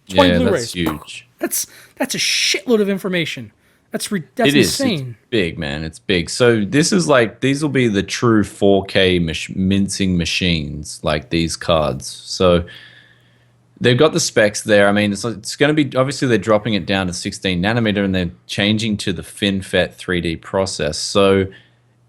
20 Blu-rays. That's huge. That's a shitload of information. That's insane. It's big, man. It's big. So this is like, these will be the true 4K mincing machines, like these cards. So they've got the specs there. I mean, it's going to be, obviously they're dropping it down to 16 nanometer and they're changing to the FinFET 3D process. So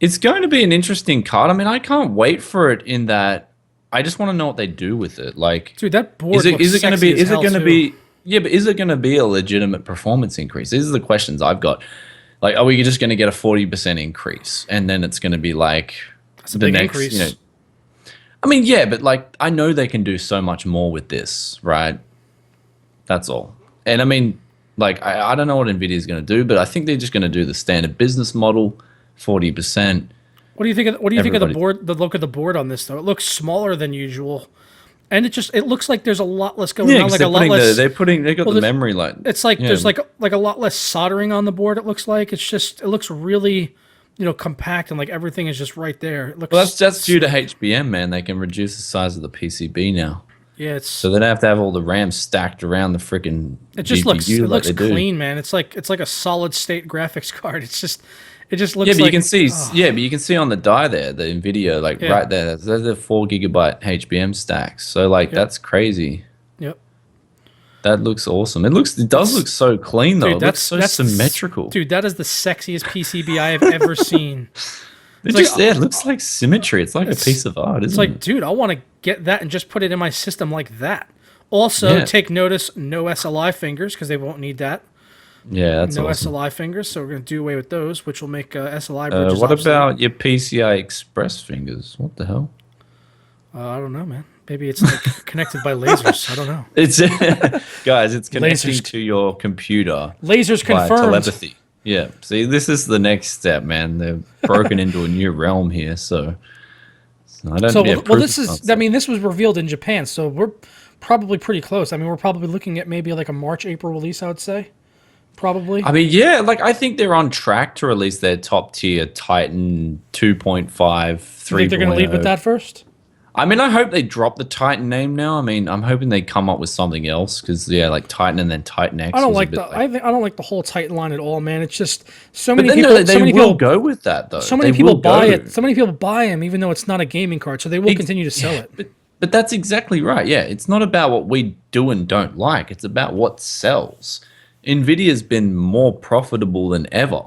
it's going to be an interesting card. I mean, I can't wait for it in that. I just want to know what they do with it. Like, dude, that board is it going to be? Is it going to be? Yeah, but is it going to be a legitimate performance increase? These are the questions I've got. Like, are we just going to get a 40% increase, and then it's going to be like the next increase. I mean, yeah, but like, I know they can do so much more with this, right? That's all. And I mean, like, I don't know what Nvidia is going to do, but I think they're just going to do the standard business model, 40%. What do you think of the board? The look of the board on this, though, it looks smaller than usual, and it looks like there's a lot less going on. Like a lot less. They got the memory line. It's like there's like a lot less soldering on the board. It looks like it looks really, compact, and like everything is just right there. It looks. Well, that's due to HBM, man. They can reduce the size of the PCB now. Yeah, So they don't have to have all the RAM stacked around the freaking it just GPU it like looks they do. clean, man. It's like a solid state graphics card. It just Yeah, looks but you like can see, oh, yeah, but you can see on the die there, the Nvidia, like yeah, right there, those are 4 GB HBM stacks. So like yep, that's crazy. yep. That looks awesome. It does look That's so clean though. dude. It looks so That's symmetrical. dude. That is the sexiest PCB I have ever seen. It It's like just, yeah, it looks like symmetry. It's like a it's piece of art, it's isn't like, it? dude, I want to get that and just put it in my system like that. Also, Yeah. take notice, no SLI fingers because they won't need that. Yeah, that's No awesome. SLI fingers, so we're gonna do away with those, which will make SLI bridges What obsolete. about your PCI Express fingers? What the hell? I don't know, man. Maybe it's like connected by lasers. I don't know. It's guys, it's connecting Lasers. to your computer Lasers via confirmed. telepathy. Yeah. See, this is the next step, man. They've broken into a new realm here, so I don't. So, Yeah, well, proof this of is. I concept. mean, this was revealed in Japan, so we're probably pretty close. I mean, we're probably looking at maybe like a March, April release. I would say, probably. I mean, yeah, like I think they're on track to release their top tier Titan 2.5, You think they're going to lead with 3.0. that first? I mean, I hope they drop the Titan name now. I mean, I'm hoping they come up with something else because yeah, like Titan and then Titan X. I don't was a like bit the. I don't like the whole Titan line at all, man. It's just so But many then people. no, So they many will people go with that though. So many They people will buy go. it. So many people buy them, even though it's not a gaming card. So they will continue to sell it. But that's exactly right. Yeah, it's not about what we do and don't like. It's about what sells. Nvidia's been more profitable than ever.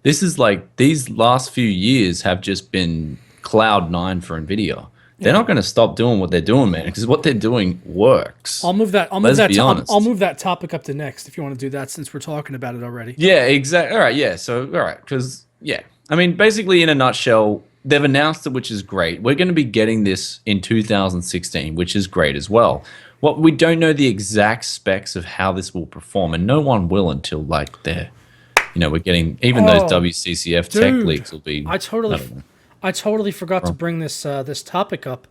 This is like these last few years have just been cloud nine for Nvidia. They're not going to stop doing what they're doing, man, because what they're doing works. I'll move that. Let's be honest. I'll move that topic up to next if you want to do that, since we're talking about it already. Yeah, exactly. All right, yeah. So, all right, because yeah, I mean, basically, in a nutshell, they've announced it, which is great. We're going to be getting this in 2016, which is great as well. What we don't know the exact specs of how this will perform, and no one will until like they're, we're getting even those Oh, WCCF tech dude, leaks will be. I totally, don't know. I totally forgot to bring this topic up.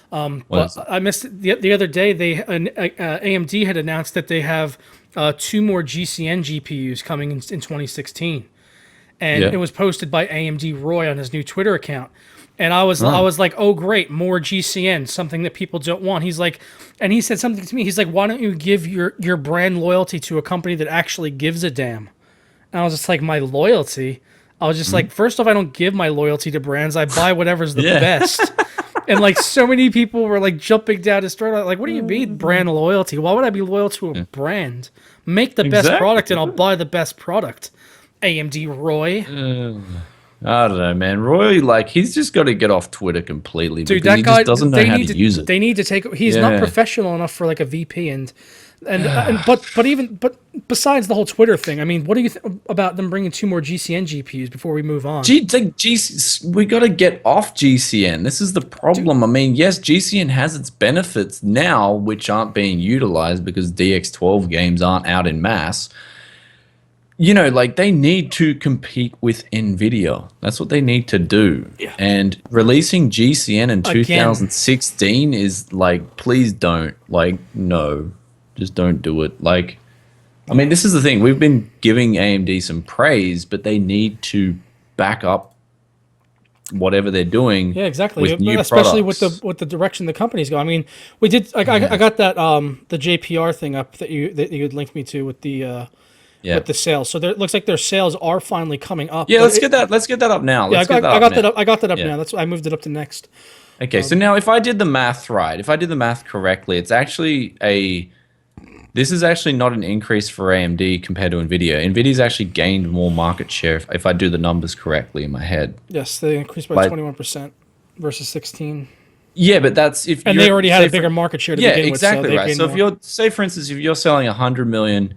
What But is it? I missed it the other day. AMD had announced that they have 2 more GCN GPUs coming in 2016, and Yeah. it was posted by AMD Roy on his new Twitter account. And I was like, oh great, more GCN, something that people don't want. He's like, and he said something to me. He's like, why don't you give your brand loyalty to a company that actually gives a damn? And I was just like, my loyalty. I was just like, first off, I don't give my loyalty to brands. I buy whatever's the Yeah. best. And like so many people were like jumping down his throat. Like, what do you mean brand loyalty? Why would I be loyal to a brand? Make the best Exactly. product and I'll buy the best product. AMD Roy. I don't know, man. Roy, like, he's just got to get off Twitter completely Dude, because that he guy just doesn't know they how need to use it. They need to take he's not Yeah. professional enough for like a VP but besides the whole Twitter thing, I mean, what do you think about them bringing 2 more GCN GPUs before we move on? We got to get off GCN. This is the problem. I mean, yes, GCN has its benefits now, which aren't being utilized because DX12 games aren't out in mass. Like they need to compete with Nvidia. That's what they need to do. Yeah. And releasing GCN in 2016 is like, please don't. Like, no, just don't do it. Like, I mean, this is the thing. We've been giving AMD some praise, but they need to back up whatever they're doing. Yeah, exactly. With new Especially products. with the direction the company's going. I mean, we did. I got that the JPR thing up that you had linked me to with the with the sales. So it looks like their sales are finally coming up. Yeah, but let's get that. Let's get that up now. Yeah, Let's I get got that up that now. up. I got that up Yeah. now. That's why I moved it up to next. Okay, so now if I did the math right, if I did the math correctly, it's actually this is actually not an increase for AMD compared to Nvidia. Nvidia's actually gained more market share if I do the numbers correctly in my head. Yes, they increased by 21% versus 16, Yeah, but that's if and you're- they already had say a bigger market share to yeah, begin exactly with. So they right. gained So if more. you're say for instance, if you're selling 100 million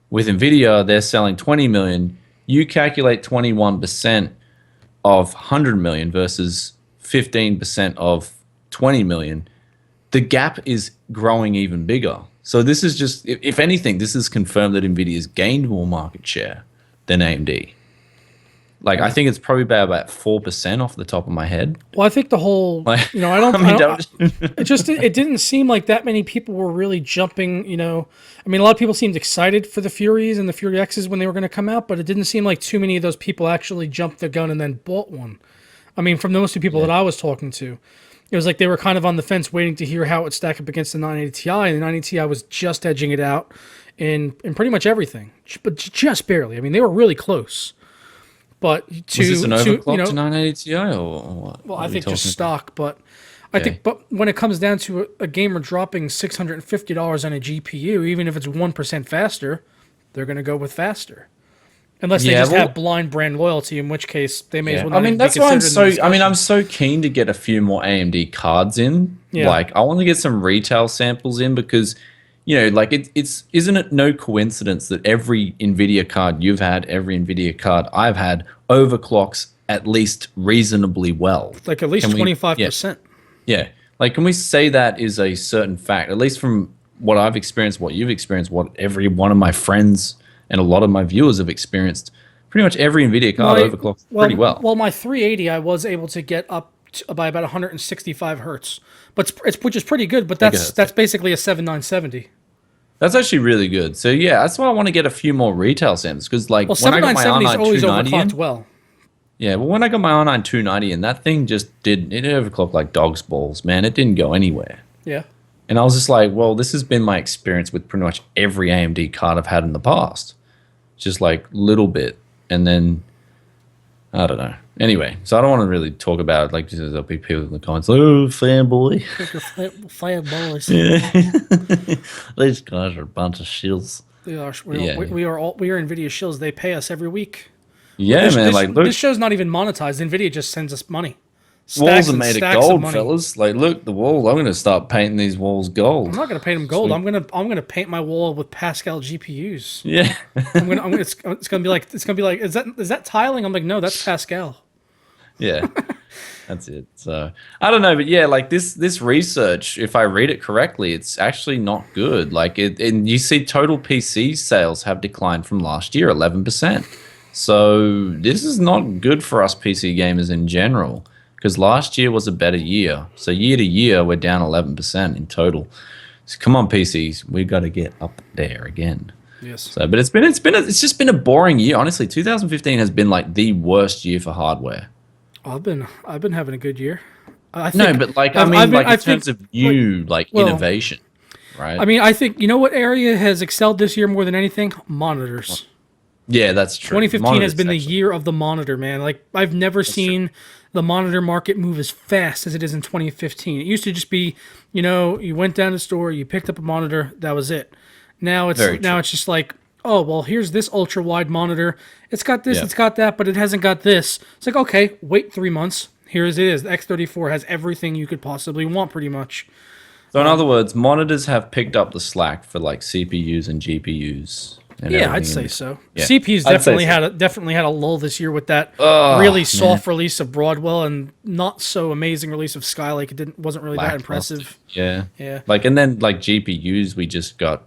with Nvidia, they're selling 20 million. You calculate 21% of 100 million versus 15% of 20 million. The gap is growing even bigger. So this is just, if anything, this is confirmed that Nvidia's gained more market share than AMD. Like, I think it's probably about 4% off the top of my head. Well, I think the whole, Like, I don't, I mean, it didn't seem like that many people were really jumping, I mean, a lot of people seemed excited for the Furies and the Fury X's when they were going to come out, but it didn't seem like too many of those people actually jumped the gun and then bought one. I mean, from those two people that I was talking to. it was like they were kind of on the fence waiting to hear how it would stack up against the 980 Ti, and the 980 Ti was just edging it out in pretty much everything, but just barely. I mean, they were really close. But to, Was this an overclock you know, to 980 Ti or what? well, What I are we think just talking stock, but I think, but when it comes down to a gamer dropping $650 on a GPU, even if it's 1% faster, they're going to go with faster. Unless they just have blind brand loyalty, in which case they may as well not I mean, even be that's why I'm considered in so. the discussion. I mean, I'm so keen to get a few more AMD cards in. Yeah. Like, I want to get some retail samples in because, you know, like it's isn't it no coincidence that every Nvidia card you've had, every Nvidia card I've had, overclocks at least reasonably well. Like at least 25%. Yeah. Like, can we say that is a certain fact? At least from what I've experienced, what you've experienced, what every one of my friends and a lot of my viewers have experienced. Pretty much every Nvidia card overclocks pretty well. Well, my 380, I was able to get up by about 165 hertz, but which is pretty good. But that's basically a 7970. That's actually really good. So yeah, that's why I want to get a few more retail samples because like Well, when I got my 7970 is R9 always 290 overclocked well. yeah, well when I got my R9 290 and that thing just it overclocked like dog's balls, man. It didn't go anywhere. Yeah. And I was just like, well, this has been my experience with pretty much every AMD card I've had in the past. Just like little bit. And then, I don't know. Anyway, so I don't want to really talk about it. Like, there'll be people in the comments, oh, fanboy. Fanboys. Yeah. These guys are a bunch of shills. We are Nvidia shills. They pay us every week. Yeah, man. Look, this show's not even monetized. Nvidia just sends us money. Walls are made of gold, fellas. Like, look, the wall. I'm going to start painting these walls gold. I'm not going to paint them gold. I'm going to paint my wall with Pascal GPUs. Yeah. It's going to be like is that tiling? I'm like, no, that's Pascal. Yeah. That's it. So I don't know, but yeah, like this research, if I read it correctly, it's actually not good. Like and you see total PC sales have declined from last year 11%. So this is not good for us PC gamers in general. Because last year was a better year. So year to year, we're down 11% in total. So come on, PCs, we got to get up there again. Yes. So, but it's just been a boring year. Honestly, 2015 has been like the worst year for hardware. I've been having a good year. In terms of new innovation, right? I mean, I think you know what area has excelled this year more than anything? Monitors. Yeah, that's true. 2015 has been the year of the monitor, man. Like I've never seen the monitor market move as fast as it is in 2015. It used to just be, you know, you went down to the store, you picked up a monitor, that was it. Now it's just like, oh, well, here's this ultra wide monitor. It's got this, it's got that, but it hasn't got this. It's like, okay, wait 3 months. Here it is. The X34 has everything you could possibly want, pretty much. So in other words, monitors have picked up the slack for like CPUs and GPUs. Yeah, I'd say so. Yeah. CPUs definitely had a lull this year with that really soft release of Broadwell and not so amazing release of Skylake. It wasn't really that impressive. Yeah. And then GPUs, we just got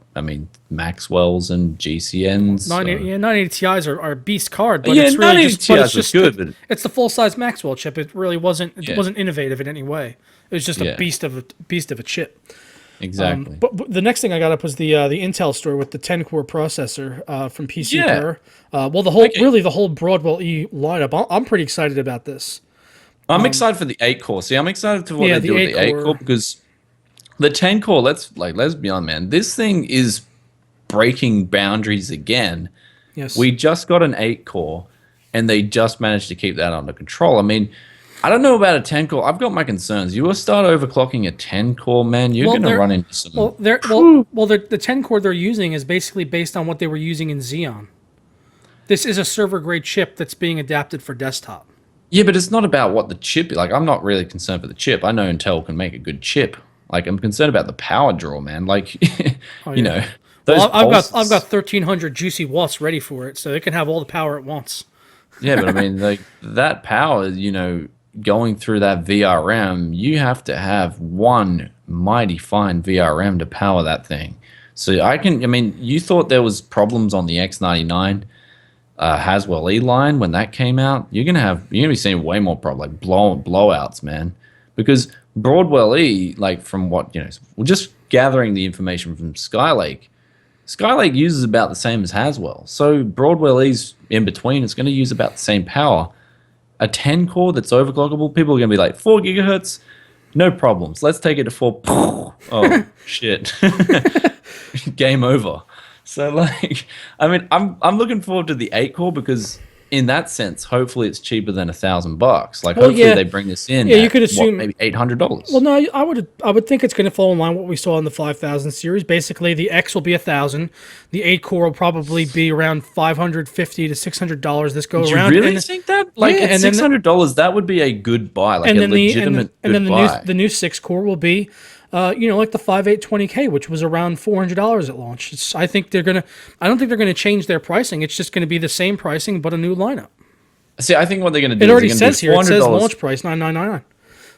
Maxwell's and GCNs. 980 Ti's are a beast card, but it's really just good. It's the full size Maxwell chip. It really wasn't. It wasn't innovative in any way. It was just a beast of a chip. Exactly. But the next thing I got up was the Intel store with the 10-core processor from PC Power. The whole Broadwell-E lineup. I'm pretty excited about this. I'm excited for the 8-core. See, I'm excited to what they do with the 8-core because the 10-core. Let's be honest, man. This thing is breaking boundaries again. Yes. We just got an 8-core, and they just managed to keep that under control. I mean, I don't know about a 10-core. I've got my concerns. You will start overclocking a 10-core, man. You're going to run into some... the 10-core they're using is basically based on what they were using in Xeon. This is a server-grade chip that's being adapted for desktop. Yeah, but it's not about what the chip... Like, I'm not really concerned for the chip. I know Intel can make a good chip. Like, I'm concerned about the power draw, man. Like, you know... I've got 1,300 juicy watts ready for it, so it can have all the power it wants. Yeah, but I mean, like, that power, you know... Going through that VRM, you have to have one mighty fine VRM to power that thing. So you thought there was problems on the X99 Haswell-E line when that came out. You're gonna be seeing way more problems, like blowouts, man. Because Broadwell-E, like from what we're just gathering the information from Skylake. Skylake uses about the same as Haswell, so Broadwell-E's in between. It's going to use about the same power. A 10-core that's overclockable, people are going to be like, 4 gigahertz? No problems. Let's take it to 4. Oh shit. Game over. So like, I mean, I'm looking forward to the 8 core because in that sense, hopefully it's cheaper than $1,000. Like, Well, hopefully yeah, they bring this in. yeah. You At, could assume maybe $800. Well, no, I would think it's going to fall in line with what we saw in the 5000 series. Basically, the X will be 1,000. The 8 core will probably be around $550 to $600 this go Do you around. really think that? Like, Yeah, at and then $600, that would be a good buy, like and a then legitimate and then good buy. the new 6 core will be, like the 5820K, which was around $400 at launch. I don't think they're gonna change their pricing. It's just gonna be the same pricing but a new lineup. See, I think what they're going to do It is already they're going to says do here. It says $400. launch price $999.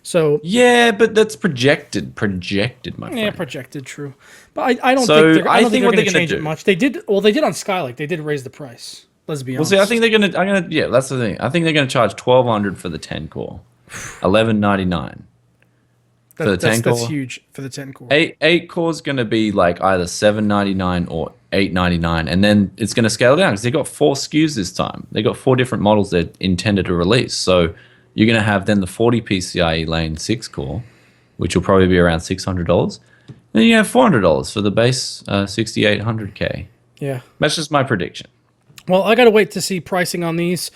So Yeah, but that's projected, my friend. yeah, projected, true. But I don't So, think I they're think going what to they're gonna change it do- much. They did on Skylake. They did raise the price. Let's be Well, honest. see, I think yeah, that's the thing. I think they're going to charge $1,200 for the 10 core, $1,199 for the 10 core. That's huge for the 10 core. Eight core is going to be like either $799 or $899, and then it's going to scale down because they got 4 SKUs this time. They got 4 different models they're intended to release. So you're going to have then the 40 PCIe lane 6 core, which will probably be around $600. Then you have $400 for the base 6800K. Yeah. That's just my prediction. Well, I got to wait to see pricing on these.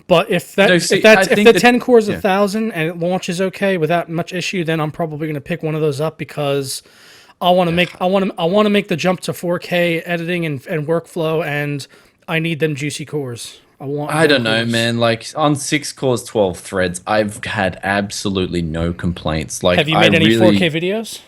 But if No, if see, the 10 core is yeah. 1,000 and it launches okay without much issue, then I'm probably going to pick one of those up because I want to make the jump to 4K editing and workflow, and I need them juicy cores. I don't know, man. Like on 6 cores, 12 threads, I've had absolutely no complaints. Like, Have you made any 4K videos?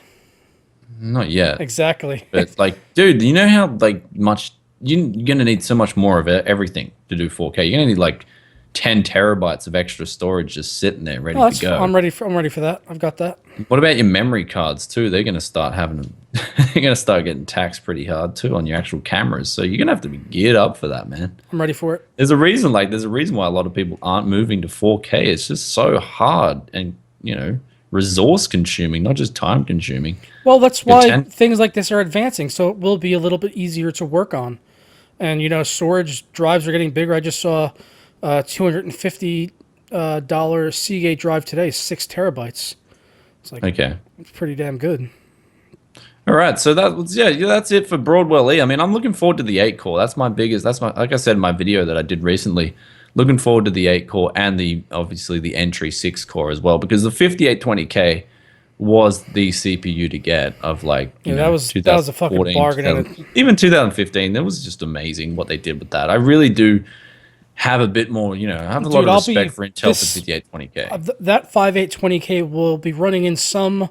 Not yet. Exactly. But like, dude, you know how like much you're gonna need so much more of everything to do 4K. You're gonna need like 10 terabytes of extra storage just sitting there ready to go. I'm ready for that. I've got that. What about your memory cards too? They're gonna start they're gonna start getting taxed pretty hard too on your actual cameras. So you're gonna have to be geared up for that, man. I'm ready for it. There's a reason why a lot of people aren't moving to 4K. It's just so hard and resource consuming, not just time consuming. Well, that's why things like this are advancing, so it will be a little bit easier to work on. And storage drives are getting bigger. I just saw $250 Seagate drive today, 6 terabytes. It's like it's pretty damn good. All right, so that's it for Broadwell-E. I mean, I'm looking forward to the 8 core. Like I said in my video that I did recently, looking forward to the 8 core and obviously the entry 6 core as well, because the 5820K was the CPU to get of that was a fucking bargain. Even 2015, that was just amazing what they did with that. I really do have a bit more, I have a lot of respect for Intel for 5820K. That 5820K will be running in some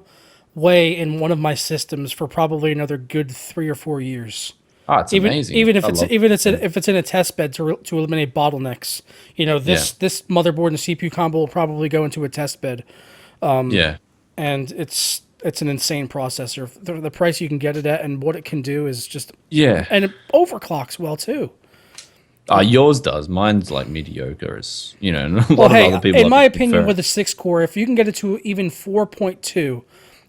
way in one of my systems for probably another good 3 or 4 years. Oh, it's amazing. Even if it's in a test bed to eliminate bottlenecks. This motherboard and CPU combo will probably go into a test bed. And it's an insane processor. The price you can get it at and what it can do is just and it overclocks well too. Yours does. Mine's like mediocre, as a lot of other people. In my opinion, with a 6 core, if you can get it to even 4.2,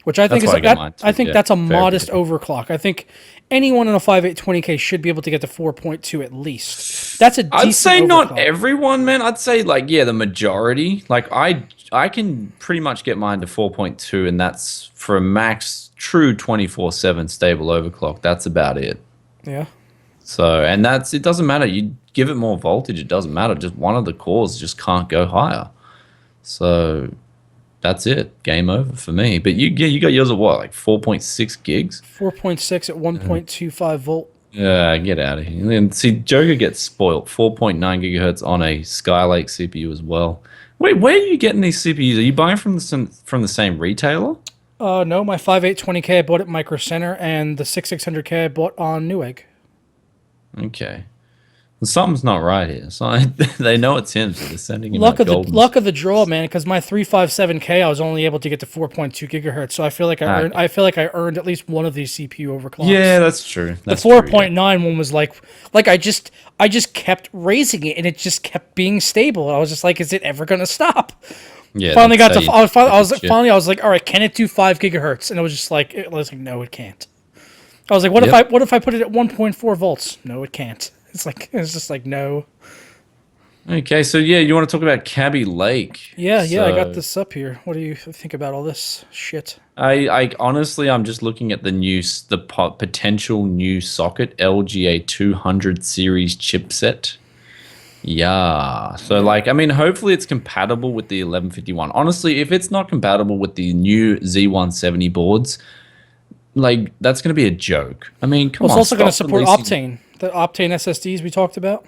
which I think that's a modest overclock. I think anyone on a 5820K should be able to get to 4.2 at least. That's a decent I'd say overclock. Not everyone, man. I'd say the majority. Like I can pretty much get mine to 4.2, and that's for a max true 24/7 stable overclock. That's about it. Yeah. So, and it doesn't matter. You give it more voltage, it doesn't matter. Just one of the cores just can't go higher. So that's it. Game over for me. But you got yours at what, like 4.6 gigs? 4.6 at 1.25 volt. Yeah, get out of here. And see, Joker gets spoiled. 4.9 gigahertz on a Skylake CPU as well. Wait, where are you getting these CPUs? Are you buying from the same retailer? No, my 5820K I bought at Micro Center, and the 6600K I bought on Newegg. Okay. Something's not right here. So they know it's him, so they're sending him luck of the draw, man. Because my 357K, I was only able to get to 4.2 gigahertz. So I feel like I earned at least one of these CPU overclocks. Yeah, that's true. The 4.9 one was like I just kept raising it, and it just kept being stable. And I was just like, is it ever gonna stop? Yeah. Finally got to. I was like, all right, can it do 5 gigahertz? And it was like, no, it can't. I was like, what if I put it at 1.4 volts? No, it can't. It's just like no. Okay, so yeah, you want to talk about Kaby Lake? Yeah, yeah, I got So this up here. What do you think about all this shit? I honestly, I'm just looking at the potential new socket LGA 200 series chipset. Yeah. So Yeah. like, I mean, hopefully it's compatible with the 1151. Honestly, if it's not compatible with the new Z170 boards, like that's going to be a joke. I mean, Well, come it's on, also going to stop support releasing. Optane, the Optane SSDs we talked about.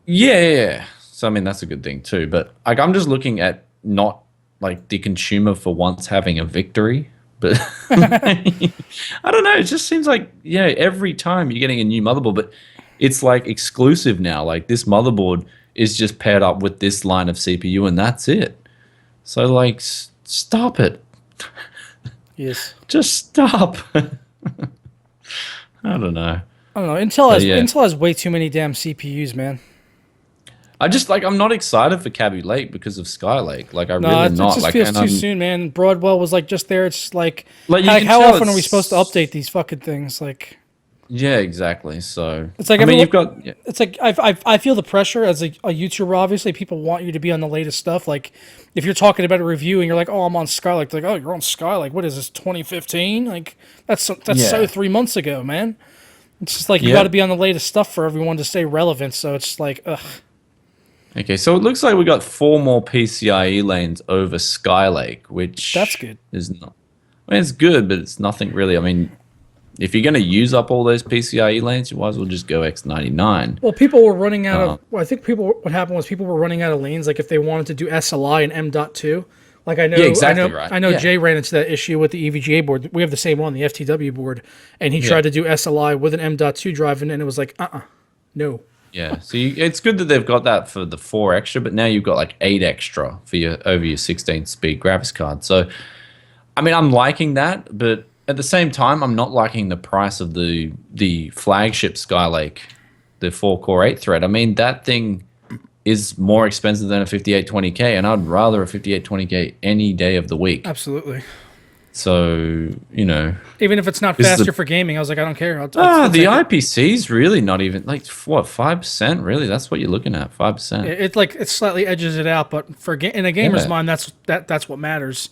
Yeah, yeah, yeah. So I mean, that's a good thing too. But like, I'm just looking at not like the consumer for once having a victory. But I don't know. It just seems like yeah, every time you're getting a new motherboard, but it's like exclusive now. Like this motherboard is just paired up with this line of CPU, and that's it. So like, stop it. Yes. Just stop. I don't know. I don't know. Intel But has yeah, Intel has way too many damn CPUs, man. I just like I'm not excited for Kaby Lake because of Skylake. Like I No, really it not. just Like feels and too I'm soon, man. Broadwell was like just there. It's just like you like can how tell often are we supposed to it's update these fucking things? Like yeah, exactly. So it's like I mean everyone. you've got yeah, It's like I feel the pressure as a YouTuber. Obviously, people want you to be on the latest stuff. Like if you're talking about a review and you're like, "Oh, I'm on Skylake," they're like, "Oh, you're on Skylake. What is this? 2015? Like that's so yeah. 3 months ago, man." It's just like you got to Yep. be on the latest stuff for everyone to stay relevant. So it's like, ugh. Okay, so it looks like we got four more PCIe lanes over Skylake, That's which good. is not. I mean, it's good, but it's nothing really. I mean, if you're going to use up all those PCIe lanes, you might as well just go X99. Well, people were running out of. Uh, Well, I think people. What happened was people were running out of lanes. Like if they wanted to do SLI and M.2. Like yeah, exactly right. I know. Yeah, Jay ran into that issue with the EVGA board. We have the same one, the FTW board, and he yeah. tried to do SLI with an M.2 drive, and it was like, no. Yeah, so it's good that they've got that for the 4 extra, but now you've got like 8 extra for your over your 16 speed graphics card. So, I mean, I'm liking that, but at the same time, I'm not liking the price of the flagship Skylake, the 4 core 8 thread. I mean, that thing is more expensive than a 5820K, and I'd rather a 5820K any day of the week. Absolutely. So, you know, Even if it's not this is faster a for gaming, I was like, I don't care. I'll the take it. IPC's really not even like what 5%. Really, that's what you're looking at, 5%. It's like it slightly edges it out, but in a gamer's Yeah. mind, that's what matters.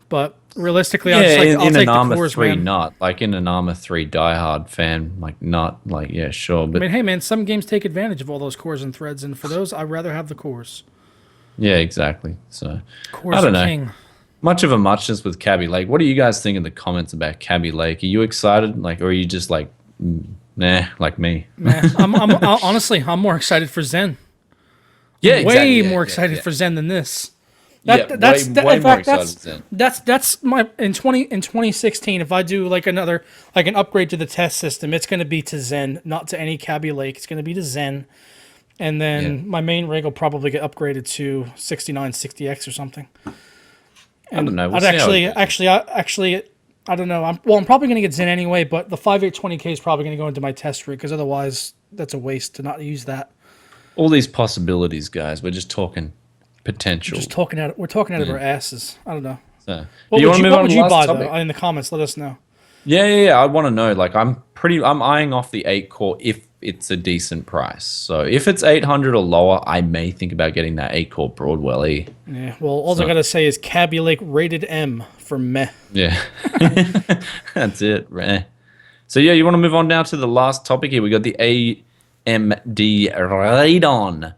But realistically, Yeah, I'll in take an the Arma cores, 3 man. not. Like in an Arma 3 diehard fan, like not like yeah, sure. I But mean, hey, man, some games take advantage of all those cores and threads, and for those, I'd rather have the cores. yeah, exactly. So I Cores don't are know. king. Much of a muchness with Kaby Lake. What do you guys think in the comments about Kaby Lake? Are you excited? Like or are you just like nah, like me? Man, honestly, I'm more excited for Zen. Yeah, Way exactly. Yeah, more yeah, excited yeah. for Zen than this. Yeah, way In more fact, excited than that's my in 2016. If I do like an upgrade to the test system, it's going to be to Zen, not to any Kaby Lake. It's going to be to Zen, and then Yeah. my main rig will probably get upgraded to 6960X or something. I don't know. We'll I'd see how it goes. actually, I don't know. I'm probably going to get Zen anyway, but the 5820K is probably going to go into my test rig because otherwise that's a waste to not use that. All these possibilities, guys. We're just talking potential. We're talking out of our asses. I don't know. So, What you would want to move what on would to you the last buy topic? though? In the comments, let us know. Yeah, yeah, yeah. I want to know. Like, I'm eyeing off the 8 core if it's a decent price. So if it's 800 or lower, I may think about getting that 8 core Broadwell-E. Yeah. Well, all I gotta say is Kaby Lake rated M for meh. Yeah, that's it. Reh. So yeah, you want to move on now to the last topic here. We got the AMD Radeon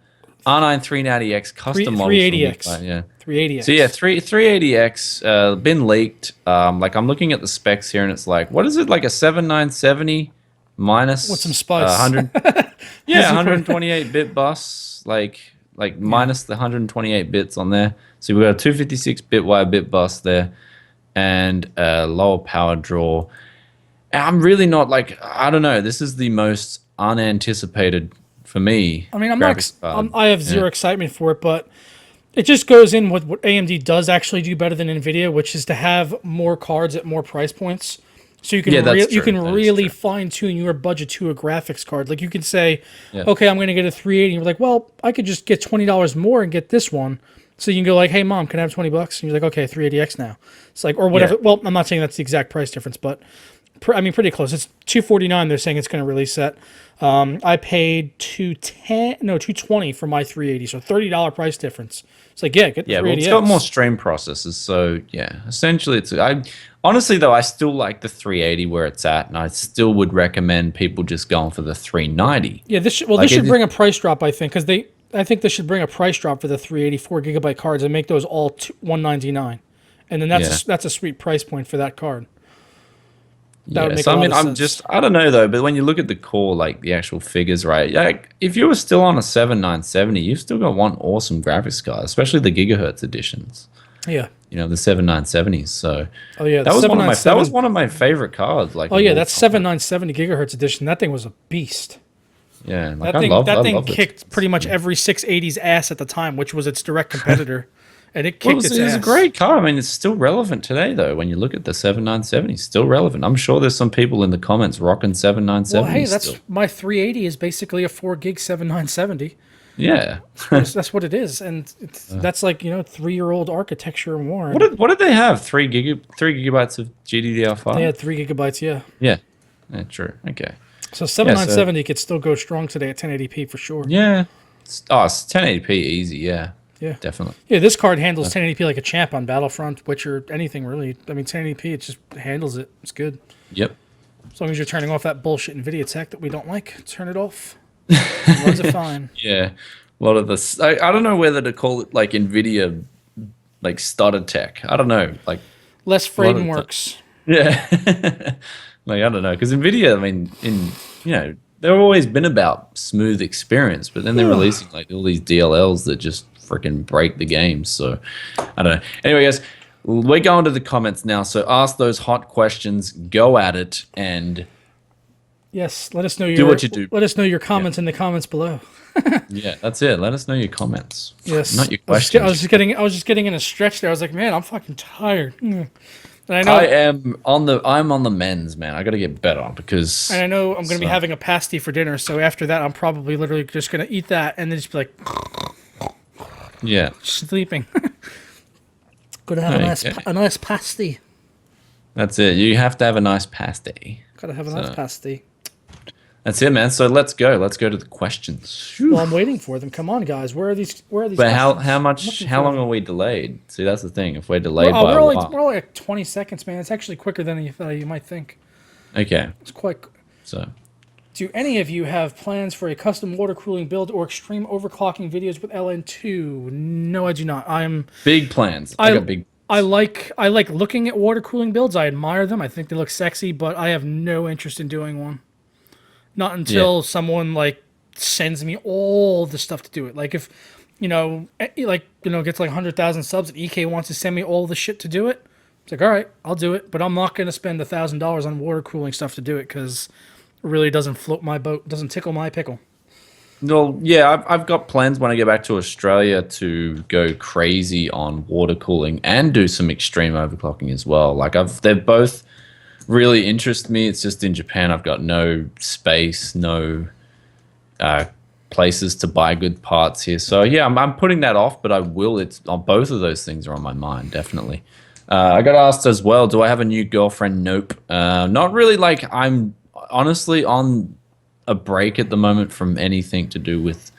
R9 390X custom model. 380X. Yeah. 380X. So yeah, 380X been leaked. Like I'm looking at the specs here, and it's like, what is it? Like a 7970 minus With some spice. 100. Yeah, 128-bit bus. Like minus the 128 bits on there. So we've got a 256-bit wire bit bus there, and a lower power draw. And I'm really not like I don't know. This is the most unanticipated for me. I mean, graphics card. I have zero excitement for it, but it just goes in with what AMD does actually do better than Nvidia, which is to have more cards at more price points. So you can Yeah, that's you true. can That is really true. fine tune your budget to a graphics card. Like you can say, Yeah. okay, I'm going to get a 380. You're like, well, I could just get $20 more and get this one. So you can go like, hey mom, can I have $20? And you're like, okay, 380X now. It's like or whatever. Yeah. Well, I'm not saying that's the exact price difference, but Pretty close. It's 249. They're saying it's going to release at. I paid 220 for my 380, so $30 price difference. It's like, yeah, get the 380X. Well, it's got more stream processors, so yeah. Essentially, honestly though, I still like the 380 where it's at, and I still would recommend people just going for the 390. Yeah, this should bring a price drop, I think, because I think they should bring a price drop for the 384 gigabyte cards and make those all $199, and then that's a sweet price point for that card. I don't know though, but when you look at the core, like the actual figures, right? Like if you were still on a 7970, you've still got one awesome graphics card, especially the gigahertz editions. Yeah. You know, the 7970s. So that was one of my favorite cards. Like that 7970 gigahertz edition, that thing was a beast. Yeah, like that thing kicked pretty much every 680's ass at the time, which was its direct competitor. And it kicked its ass. It's a great car. I mean, it's still relevant today, though. When you look at the 7970, it's still relevant. I'm sure there's some people in the comments rocking 7970. Well, hey, my 380 is basically a 4 gig 7970. Yeah, that's what it is, and that's like 3-year-old architecture or more. What did they have? 3 gigabytes of GDDR5. They had 3 gigabytes. Yeah. Yeah, true. Okay. So 7970 could still go strong today at 1080p for sure. Yeah. It's 1080p easy. Yeah. Yeah, definitely. Yeah, this card handles 1080p like a champ on Battlefront, Witcher, anything really. I mean, 1080p, it just handles it. It's good. Yep. As long as you're turning off that bullshit Nvidia tech that we don't like, turn it off. It runs it fine. Yeah, a lot of this. I don't know whether to call it like Nvidia, like stutter tech. I don't know, like less frameworks. Yeah. Like I don't know, because Nvidia, I mean, they've always been about smooth experience, but then they're releasing like all these DLLs that just freaking break the game. So I don't know. Anyway, guys, we're going to the comments now. So ask those hot questions, go at it, and yes, let us know Let us know your comments in the comments below. Yeah, that's it. Let us know your comments. Yes, not your questions. I was just getting in a stretch there. I was like, man, I'm fucking tired. And I'm on the men's, man. I got to get better because. And I know I'm going to be having a pasty for dinner. So after that, I'm probably literally just going to eat that and then just be like. Yeah. Sleeping. Gotta have a nice pasty. That's it. You have to have a nice pasty. Gotta have a nice pasty. That's it, man. So let's go. Let's go to the questions. Well, I'm waiting for them. Come on, guys. Where are these? But how long are we delayed? See, that's the thing. If we're delayed by we're only like 20 seconds, man. It's actually quicker than you might think. Okay. It's quite. So. Do any of you have plans for a custom water cooling build or extreme overclocking videos with LN2? No, I do not. Big plans. I got big. I like looking at water cooling builds. I admire them. I think they look sexy, but I have no interest in doing one. Not until someone like sends me all the stuff to do it. Like if gets like 100,000 subs and EK wants to send me all the shit to do it. It's like, all right, I'll do it, but I'm not going to spend $1,000 on water cooling stuff to do it because it really doesn't float my boat, doesn't tickle my pickle. Well, yeah, I've got plans when I get back to Australia to go crazy on water cooling and do some extreme overclocking as well. Like they're both really interest me. It's just in Japan, I've got no space, no places to buy good parts here. So yeah, I'm putting that off, but I will. It's on both of those things are on my mind, definitely. I got asked as well, do I have a new girlfriend? Nope. Not really. Like I'm honestly on a break at the moment from anything to do with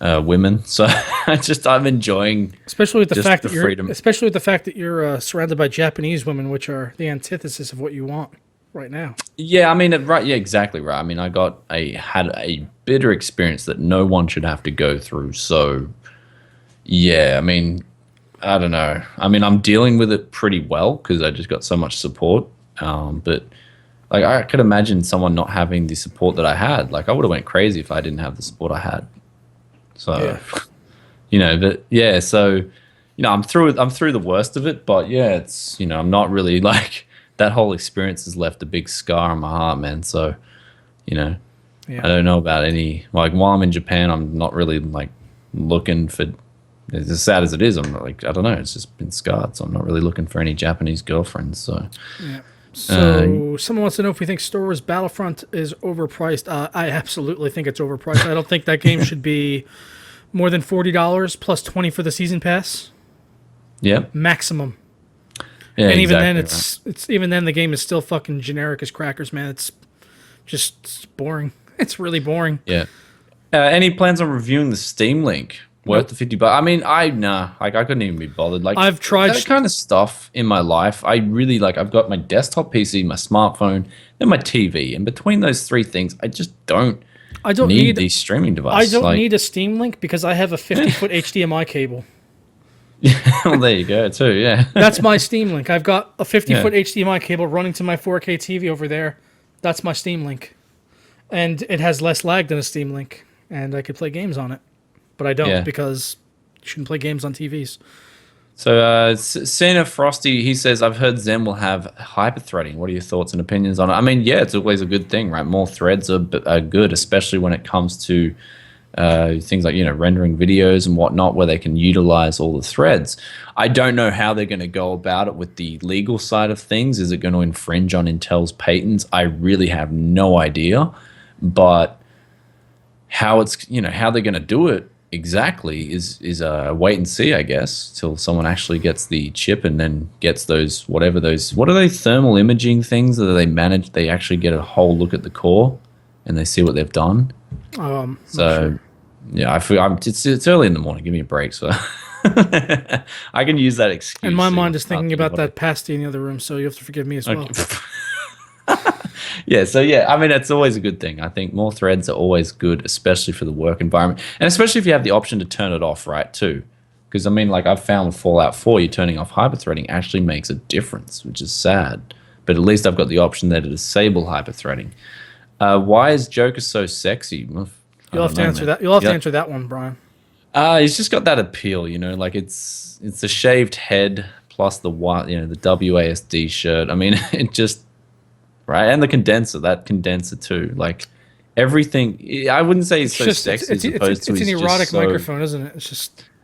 women, so I'm enjoying, especially with the fact that freedom. Especially with the fact that you're surrounded by Japanese women, which are the antithesis of what you want right now. Yeah, I mean, right? Yeah, exactly right. I mean, I had a bitter experience that no one should have to go through. So, yeah, I mean, I don't know. I mean, I'm dealing with it pretty well because I just got so much support. But like, I could imagine someone not having the support that I had. Like, I would have went crazy if I didn't have the support I had. So, yeah. So, I'm through the worst of it. But yeah, it's I'm not really like that whole experience has left a big scar on my heart, man. So, I don't know about any like while I'm in Japan, I'm not really like looking for. As sad as it is, I'm like I don't know. It's just been scarred, so I'm not really looking for any Japanese girlfriends. So. Yeah. So someone wants to know if we think Star Wars Battlefront is overpriced. I absolutely think it's overpriced. I don't think that game should be more than $40 plus $20 for the season pass. Yep. Maximum. Yeah, And even then, exactly. it's even then the game is still fucking generic as crackers, man. It's boring. It's really boring. Yeah. Any plans on reviewing the Steam Link? Worth Nope. the 50 bucks? I mean, like I couldn't even be bothered. Like I've tried. that kind of stuff in my life. I really like. I've got my desktop PC, my smartphone, and my TV. And between those three things, I just don't I don't need need. these streaming I devices. don't Like, need a Steam Link because I have a 50-foot HDMI cable. well, there you go, too. Yeah. That's my Steam Link. I've got a 50-foot Yeah. HDMI cable running to my 4K TV over there. That's my Steam Link, and it has less lag than a Steam Link, and I could play games on it, but I don't Yeah. because you shouldn't play games on TVs. So, Santa Frosty, he says, I've heard Zen will have hyper-threading. What are your thoughts and opinions on it? I mean, yeah, it's always a good thing, right? More threads are good, especially when it comes to things like, rendering videos and whatnot, where they can utilize all the threads. I don't know how they're going to go about it with the legal side of things. Is it going to infringe on Intel's patents? I really have no idea. But how how they're going to do it exactly is wait and see, I guess, till someone actually gets the chip and then gets what are they, thermal imaging things that they manage? They actually get a whole look at the core and they see what they've done. Not So sure. yeah, it's early in the morning. Give me a break, so I can use that excuse. And my to mind is start thinking doing about what I- that pasty in the other room, so you have to forgive me as well. Okay. Yeah, so yeah, I mean, it's always a good thing. I think more threads are always good, especially for the work environment, and especially if you have the option to turn it off, right? Too, because I mean, like I've found with Fallout 4, you turning off hyperthreading actually makes a difference, which is sad. But at least I've got the option there to disable hyperthreading. Why is Joker so sexy? Well, I You'll have don't to know, answer man. that. You'll have to Yeah. answer that one, Brian. He's just got that appeal, like it's a shaved head plus the white, the WASD shirt. I mean, it just right, and the that condenser too. Like everything, I wouldn't say he's so sexy as opposed to it's an he's erotic just so. microphone, isn't it?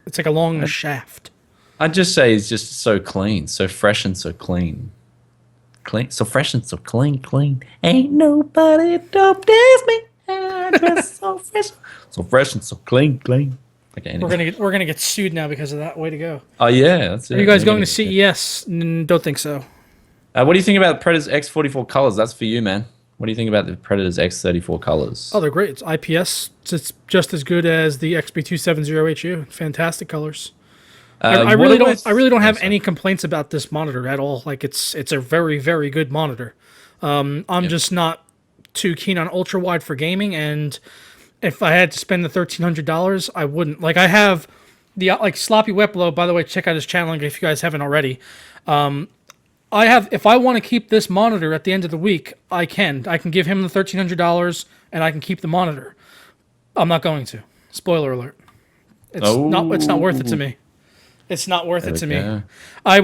It's like a long shaft. I'd just say he's just so clean, so fresh and so clean. So fresh and so clean. Ain't nobody top this me. I dress so fresh and so clean. Okay, anyway. We're gonna get sued now because of that. Way to go. Oh yeah, that's it. Are you guys We're going gonna to get- CES? Don't think so. What do you think about Predator's X44 colors? That's for you, man. What do you think about the Predator's X34 colors? Oh, they're great. It's IPS. It's just as good as the XB270HU. Fantastic colors. I really don't have any complaints about this monitor at all. Like it's a very, very good monitor. I'm just not too keen on ultra wide for gaming, and if I had to spend the $1,300, I wouldn't. Like I have the Sloppy Weplo. By the way, check out his channel if you guys haven't already. If I want to keep this monitor at the end of the week, I can. I can give him the $1,300 and I can keep the monitor. I'm not going to. Spoiler alert. It's not worth it to me. It's not worth it to me. I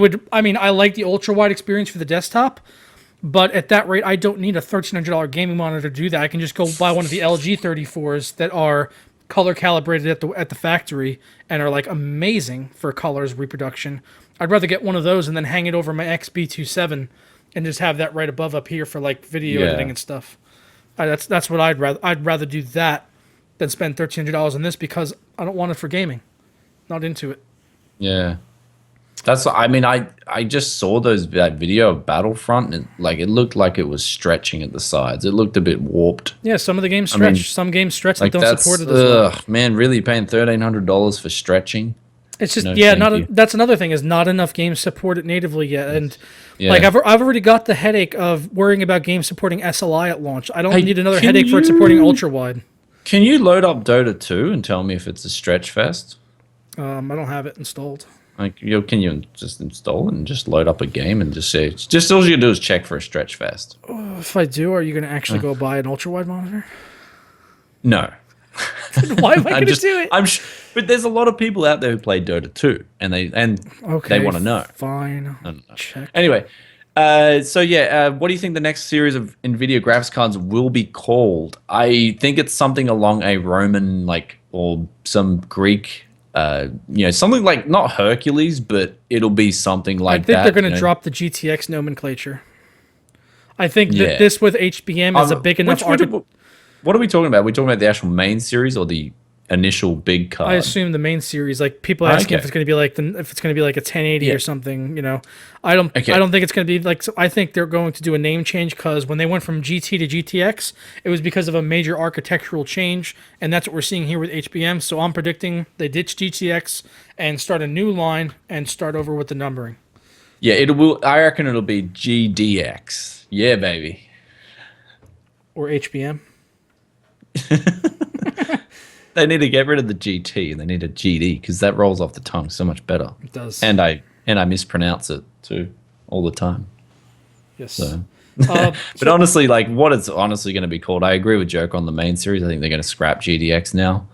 like the ultra wide experience for the desktop, but at that rate, I don't need a $1,300 gaming monitor to do that. I can just go buy one of the LG 34s that are color calibrated at the factory and are like amazing for colors reproduction. I'd rather get one of those and then hang it over my XB27 and just have that right above up here for like video editing and stuff. That's what I'd rather do that than spend $1,300 on this because I don't want it for gaming. Not into it. Yeah. I just saw that video of Battlefront and it looked like it was stretching at the sides. It looked a bit warped. Yeah, some of the games stretch. Some games stretch that don't support it as well. Man, really paying $1,300 for stretching? It's just No, that's another thing is not enough games support it natively yet, and Yeah. I've already got the headache of worrying about games supporting SLI at launch. I don't Hey, need another can headache for it supporting ultra wide. Can you load up Dota 2 and tell me if it's a stretch fest? I don't have it installed. Can you just install it and just load up a game and just say just all you do is check for a stretch fest? If I do, are you going to actually go buy an ultra wide monitor? No. Why am I going to do it? But there's a lot of people out there who play Dota 2 and they want to know. Fine. Check. Anyway, what do you think the next series of Nvidia graphics cards will be called? I think it's something along a Roman or some Greek. Something like not Hercules, but it'll be something like that. I think they're going to drop the GTX nomenclature. I think that this with HBM is a big enough What are we talking about? Are we talking about the actual main series or the initial big card. I assume the main series, like people asking Okay. if it's going to be like if it's going to be like a 1080 Yeah. or something. I don't Okay. I don't think it's going to be like. So I think they're going to do a name change because when they went from GT to GTX, it was because of a major architectural change, and that's what we're seeing here with HBM. So I'm predicting they ditch GTX and start a new line and start over with the numbering. Yeah, it will. I reckon it'll be GDX. Yeah, baby. Or HBM. They need to get rid of the GT and they need a GD because that rolls off the tongue so much better. It does. And I mispronounce it too all the time. Yes. So. But honestly, like what it's honestly going to be called, I agree with Joke on the main series. I think they're going to scrap GDX now.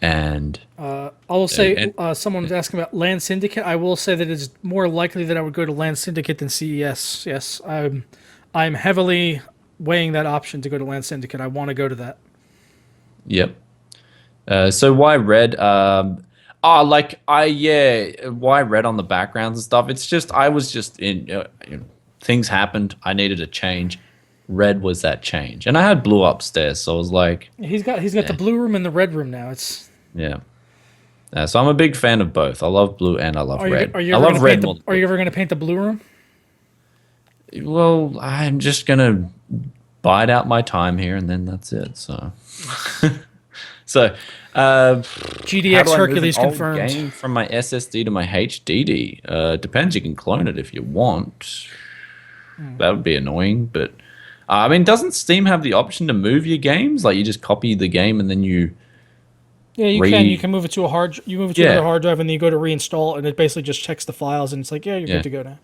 And I will say, someone was asking about Land Syndicate. I will say that it's more likely that I would go to Land Syndicate than CES. Yes, I'm heavily weighing that option to go to Land Syndicate. I want to go to that. Yep. So why red? Why red on the backgrounds and stuff? It's just I was just in things happened. I needed a change. Red was that change, and I had blue upstairs, so I was like, he's got the blue room and the red room now. It's so I'm a big fan of both. I love blue and I love red. Are you I ever love gonna red paint more. are you ever going to paint the blue room? Well, I'm just gonna bide out my time here, and then that's it. So, so GDX Hercules confirmed. Game from my SSD to my HDD. Depends. You can clone it if you want. That would be annoying, but I mean, doesn't Steam have the option to move your games? Like you just copy the game and then you. Yeah, you can. You can move it to another hard drive, and then you go to reinstall, and it basically just checks the files, and it's like, you're good to go now.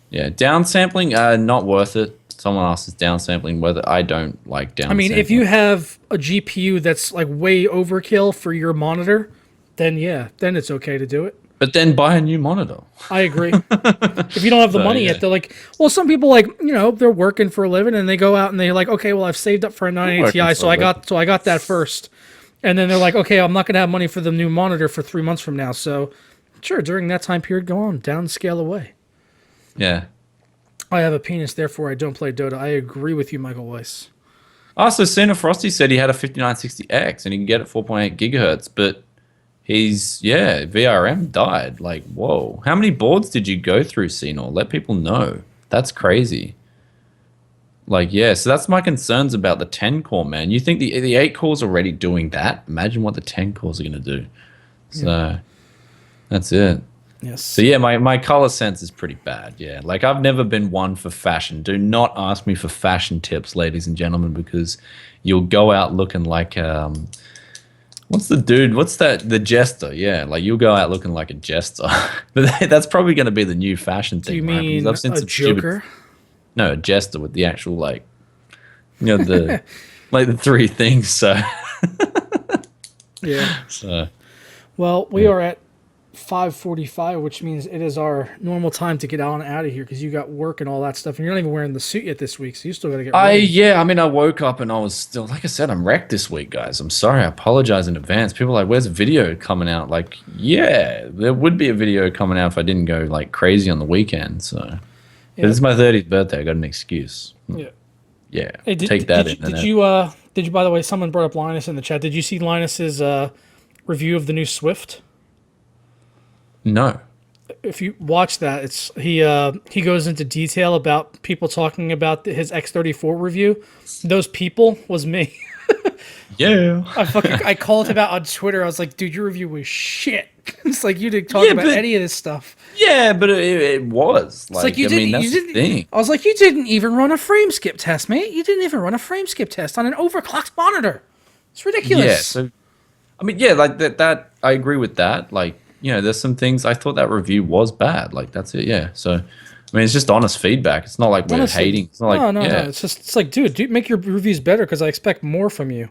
Yeah, downsampling, not worth it. Someone else is downsampling. Whether I don't like downsampling. I mean, if you have a GPU that's like way overkill for your monitor, then it's okay to do it. But then buy a new monitor. I agree. If you don't have the money yet, they're like, well, some people they're working for a living and they go out and they're like, okay, well, I've saved up for a 980 Ti, so I got that first. And then they're like, okay, I'm not going to have money for the new monitor for 3 months from now. So sure, during that time period, go on, downscale away. Yeah. I have a penis, therefore I don't play Dota. I agree with you, Michael Weiss. So Santa Frosty said he had a 5960X and he can get it 4.8 gigahertz, but VRM died. Like, whoa. How many boards did you go through, Senor? Let people know. That's crazy. Like, so that's my concerns about the 10 core, man. You think the 8 core's already doing that? Imagine what the 10 cores are going to do. So, that's it. Yes. So, my color sense is pretty bad, Like, I've never been one for fashion. Do not ask me for fashion tips, ladies and gentlemen, because you'll go out looking like... what's the dude? What's that? The jester. Yeah, like you'll go out looking like a jester. But that's probably going to be the new fashion thing. Do you mean I've seen a joker? No, a jester with the actual the like the three things. So yeah. So well, we are at 5:45, which means it is our normal time to get on and out of here because you got work and all that stuff, and you're not even wearing the suit yet this week, so you still got to get ready. I mean, I woke up and I was still, like I said, I'm wrecked this week, guys. I'm sorry. I apologize in advance. People are like, where's a video coming out? Like, there would be a video coming out if I didn't go like crazy on the weekend. So, but it's my 30th birthday. I got an excuse. Yeah. Hey, take that in. Did you, by the way, someone brought up Linus in the chat. Did you see Linus's review of the new Swift? No. If you watch that, he goes into detail about people talking about his X34 review. Those people was me. Yeah. I called him out on Twitter. I was like, dude, your review was shit. It's like you didn't talk about any of this stuff. Yeah, but it was. It's like you didn't. That's the thing. I was like, you didn't even run a frame skip test, mate. You didn't even run a frame skip test on an overclocked monitor. It's ridiculous. Yeah. So, I mean, like that. I agree with that. Like, there's some things I thought that review was bad. Like that's it. Yeah. So, I mean, it's just honest feedback. It's not like we're hating. It's not like no. It's like, dude, make your reviews better because I expect more from you.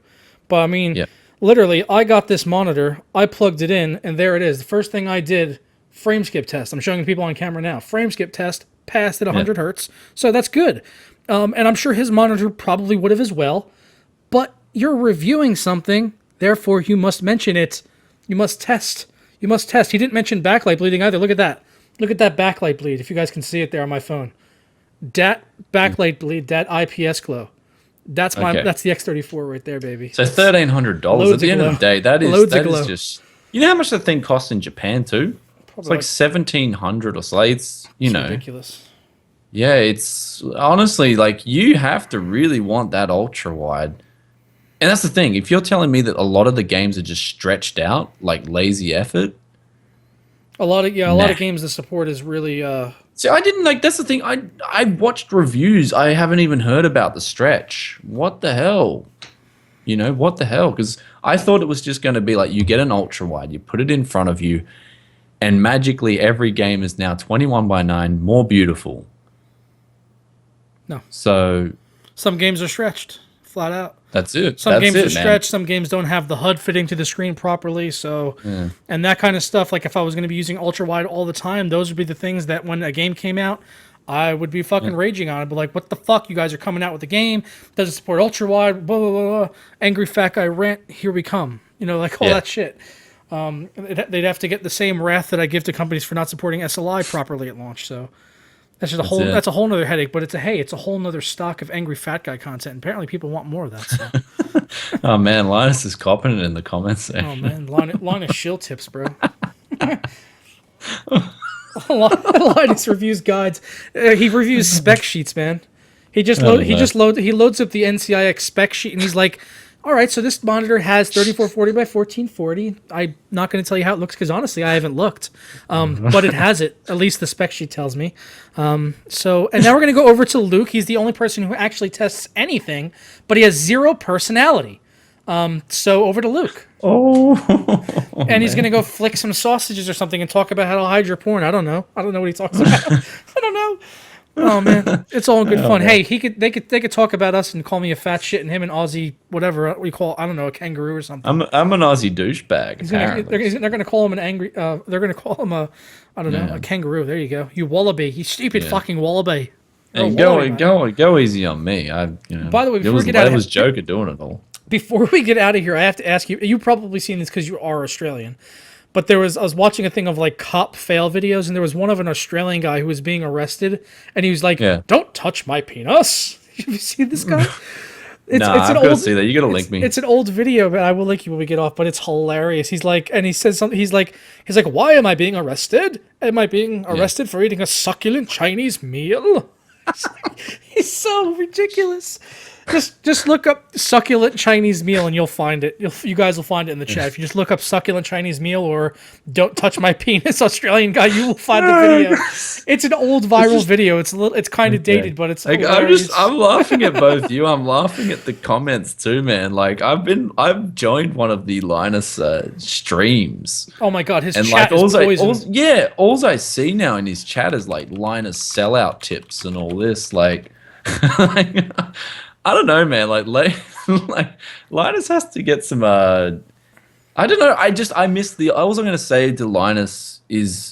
But I mean, literally, I got this monitor, I plugged it in, and there it is. The first thing I did, frame skip test. I'm showing people on camera now. Frame skip test, passed at 100 hertz. So that's good. And I'm sure his monitor probably would have as well. But you're reviewing something, therefore you must mention it. You must test. He didn't mention backlight bleeding either. Look at that. Look at that backlight bleed, if you guys can see it there on my phone. Dat backlight bleed, dat IPS glow. That's Okay. that's the X34 right there, baby. So $1,300. At Loads the of end of glow. the day, that Loads of is glow. just. You know how much the thing costs in Japan too? It's Probably like 1,700 or so. Like, it's it's ridiculous. yeah. It's honestly like you have to really want that ultra wide. And that's the thing. If you're telling me that a lot of the games are just stretched out, like lazy effort, A lot of nah. games the support is really See, I didn't like. That's the thing. I watched reviews. I haven't even heard about the stretch. What the hell? You know what the hell? Because I thought it was just going to be like you get an ultra wide, you put it in front of you, and magically every game is now 21:9 more beautiful. no. So Some games are stretched flat out. that's it. Some That's games it, are man. stretched. Some games don't have the HUD fitting to the screen properly. So, and that kind of stuff. Like if I was going to be using ultra wide all the time, those would be the things that when a game came out, I would be fucking raging on. I'd be like, "What the fuck? You guys are coming out with a game doesn't support ultra wide." Blah blah blah. Blah. Angry fat guy rant. Here we come. You know, like all that shit. They'd have to get the same wrath that I give to companies for not supporting SLI properly at launch. So. That's just that's a whole nother headache, but it's a whole nother stock of angry fat guy content. And apparently people want more of that stuff. Oh man, Linus is copping it in the comments section. Oh man, Linus shill tips, bro. Linus reviews guides. He reviews spec sheets, man. He loads up the NCIX spec sheet and he's like, all right, so this monitor has 3440 by 1440. I'm not going to tell you how it looks because honestly, I haven't looked. But it has it. At least the spec sheet tells me. And now we're going to go over to Luke. He's the only person who actually tests anything, but he has zero personality. So over to Luke. And he's going to go flick some sausages or something and talk about how to hide your porn. I don't know what he talks about. I don't know. Oh man, it's all in good fun. Hey, they could talk about us and call me a fat shit, and him and Aussie whatever we call a kangaroo or something. I'm an Aussie douchebag. They're gonna call him an angry. They're gonna call him a kangaroo. There you go. You wallaby. You stupid fucking wallaby. And go easy on me. By the way, before we get out of here, Joker doing it all. Before we get out of here, I have to ask you. You've probably seen this because you are Australian. But I was watching a thing of like cop fail videos, and there was one of an Australian guy who was being arrested, and he was like, "Don't touch my penis." Have you seen this guy? I've got to see that. You got to link me. It's an old video, but I will link you when we get off. But it's hilarious. He's like, and he says something. He's like, "Why am I being arrested? Am I being arrested for eating a succulent Chinese meal?" He's so ridiculous. Just look up succulent Chinese meal and you'll find it. You guys will find it in the chat. If you just look up succulent Chinese meal or don't touch my penis Australian guy, you will find the video. It's an old viral video. It's kind of dated, but it's like, I'm laughing at both you. I'm laughing at the comments too, man. Like I've joined one of the Linus streams. Oh my god, his and chat is poison. All I see now in his chat is like Linus sellout tips and all this. Like I don't know, man. Like Linus has to get some. I don't know. I missed the. I wasn't going to say to Linus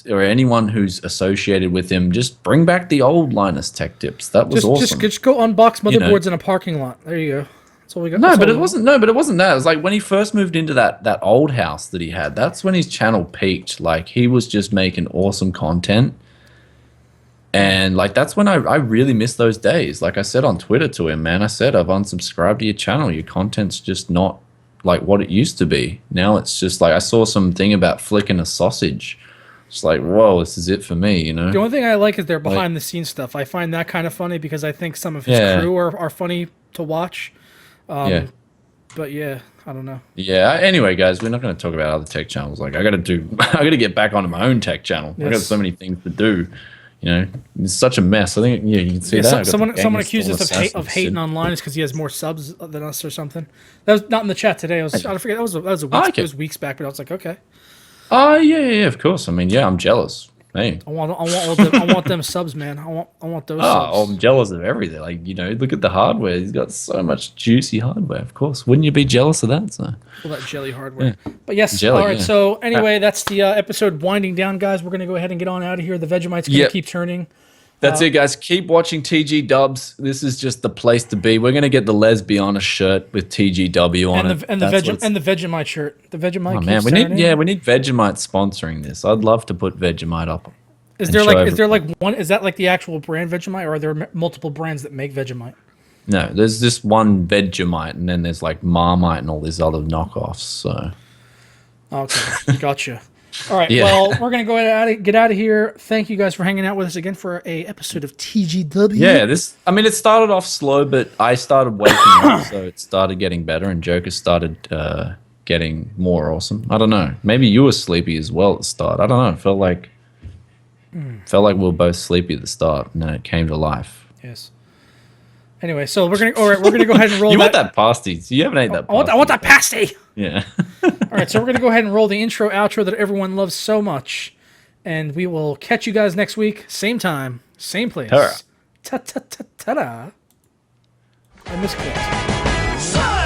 or anyone who's associated with him, just bring back the old Linus tech tips. That was awesome. Just go unbox motherboards in a parking lot. There you go. That's all we got. No, but it wasn't that. It was like when he first moved into that old house that he had. That's when his channel peaked. Like he was just making awesome content. And like that's when I really miss those days. Like I said on Twitter to him, man, I said I've unsubscribed to your channel. Your content's just not like what it used to be. Now it's just like I saw something about flicking a sausage. It's like, whoa, this is it for me, you know? The only thing I like is their behind the scenes stuff. I find that kind of funny because I think some of his crew are funny to watch. But yeah, I don't know. Yeah. Anyway, guys, we're not going to talk about other tech channels. Like I got to get back onto my own tech channel. Yes. I got so many things to do. You know, it's such a mess. I think you can see that. Someone accused us of hating online is because he has more subs than us or something. That was not in the chat today. I forget. That was it was weeks back, but I was like, okay. Oh yeah, of course. I mean, yeah, I'm jealous. Hey, I want them subs, man. I want those. Subs. I'm jealous of everything. Like look at the hardware. He's got so much juicy hardware. Of course, wouldn't you be jealous of that? So, all that jelly hardware. Yeah. But yes, all right. Yeah. So anyway, that's the episode winding down, guys. We're gonna go ahead and get on out of here. The Vegemite's gonna keep turning. That's it, guys. Keep watching TG Dubs. This is just the place to be. We're gonna get the Lesbiana shirt with TGW on it. And the Vegemite shirt. The Vegemite. Oh man, we need Vegemite sponsoring this. I'd love to put Vegemite up. Is that like the actual brand Vegemite, or are there multiple brands that make Vegemite? No, there's this one Vegemite, and then there's like Marmite and all these other knockoffs. So, Okay, gotcha. All right, Yeah. well, we're gonna go ahead and get out of here. Thank you guys for hanging out with us again for a episode of TGW. yeah, it started off slow, but I started waking up, so it started getting better, and Joker started getting more awesome. I don't know. Maybe you were sleepy as well at the start. I don't know. It felt like we were both sleepy at the start, and then it came to life. Yes. Anyway, so we're gonna go ahead and roll. You want that pasty? You haven't ate that. I want that pasty. Yeah. All right, so we're gonna go ahead and roll the intro outro that everyone loves so much, and we will catch you guys next week, same time, same place. Ta-ra. Ta-ta-ta-ta-da. I misclicked.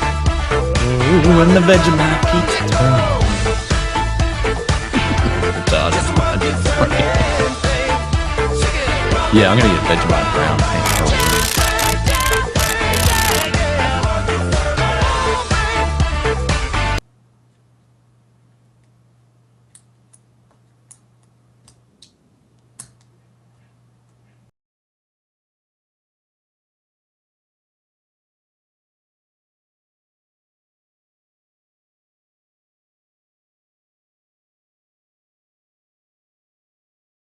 Ooh, and the Vegemite pizza. Yeah, I'm gonna get Vegemite brown.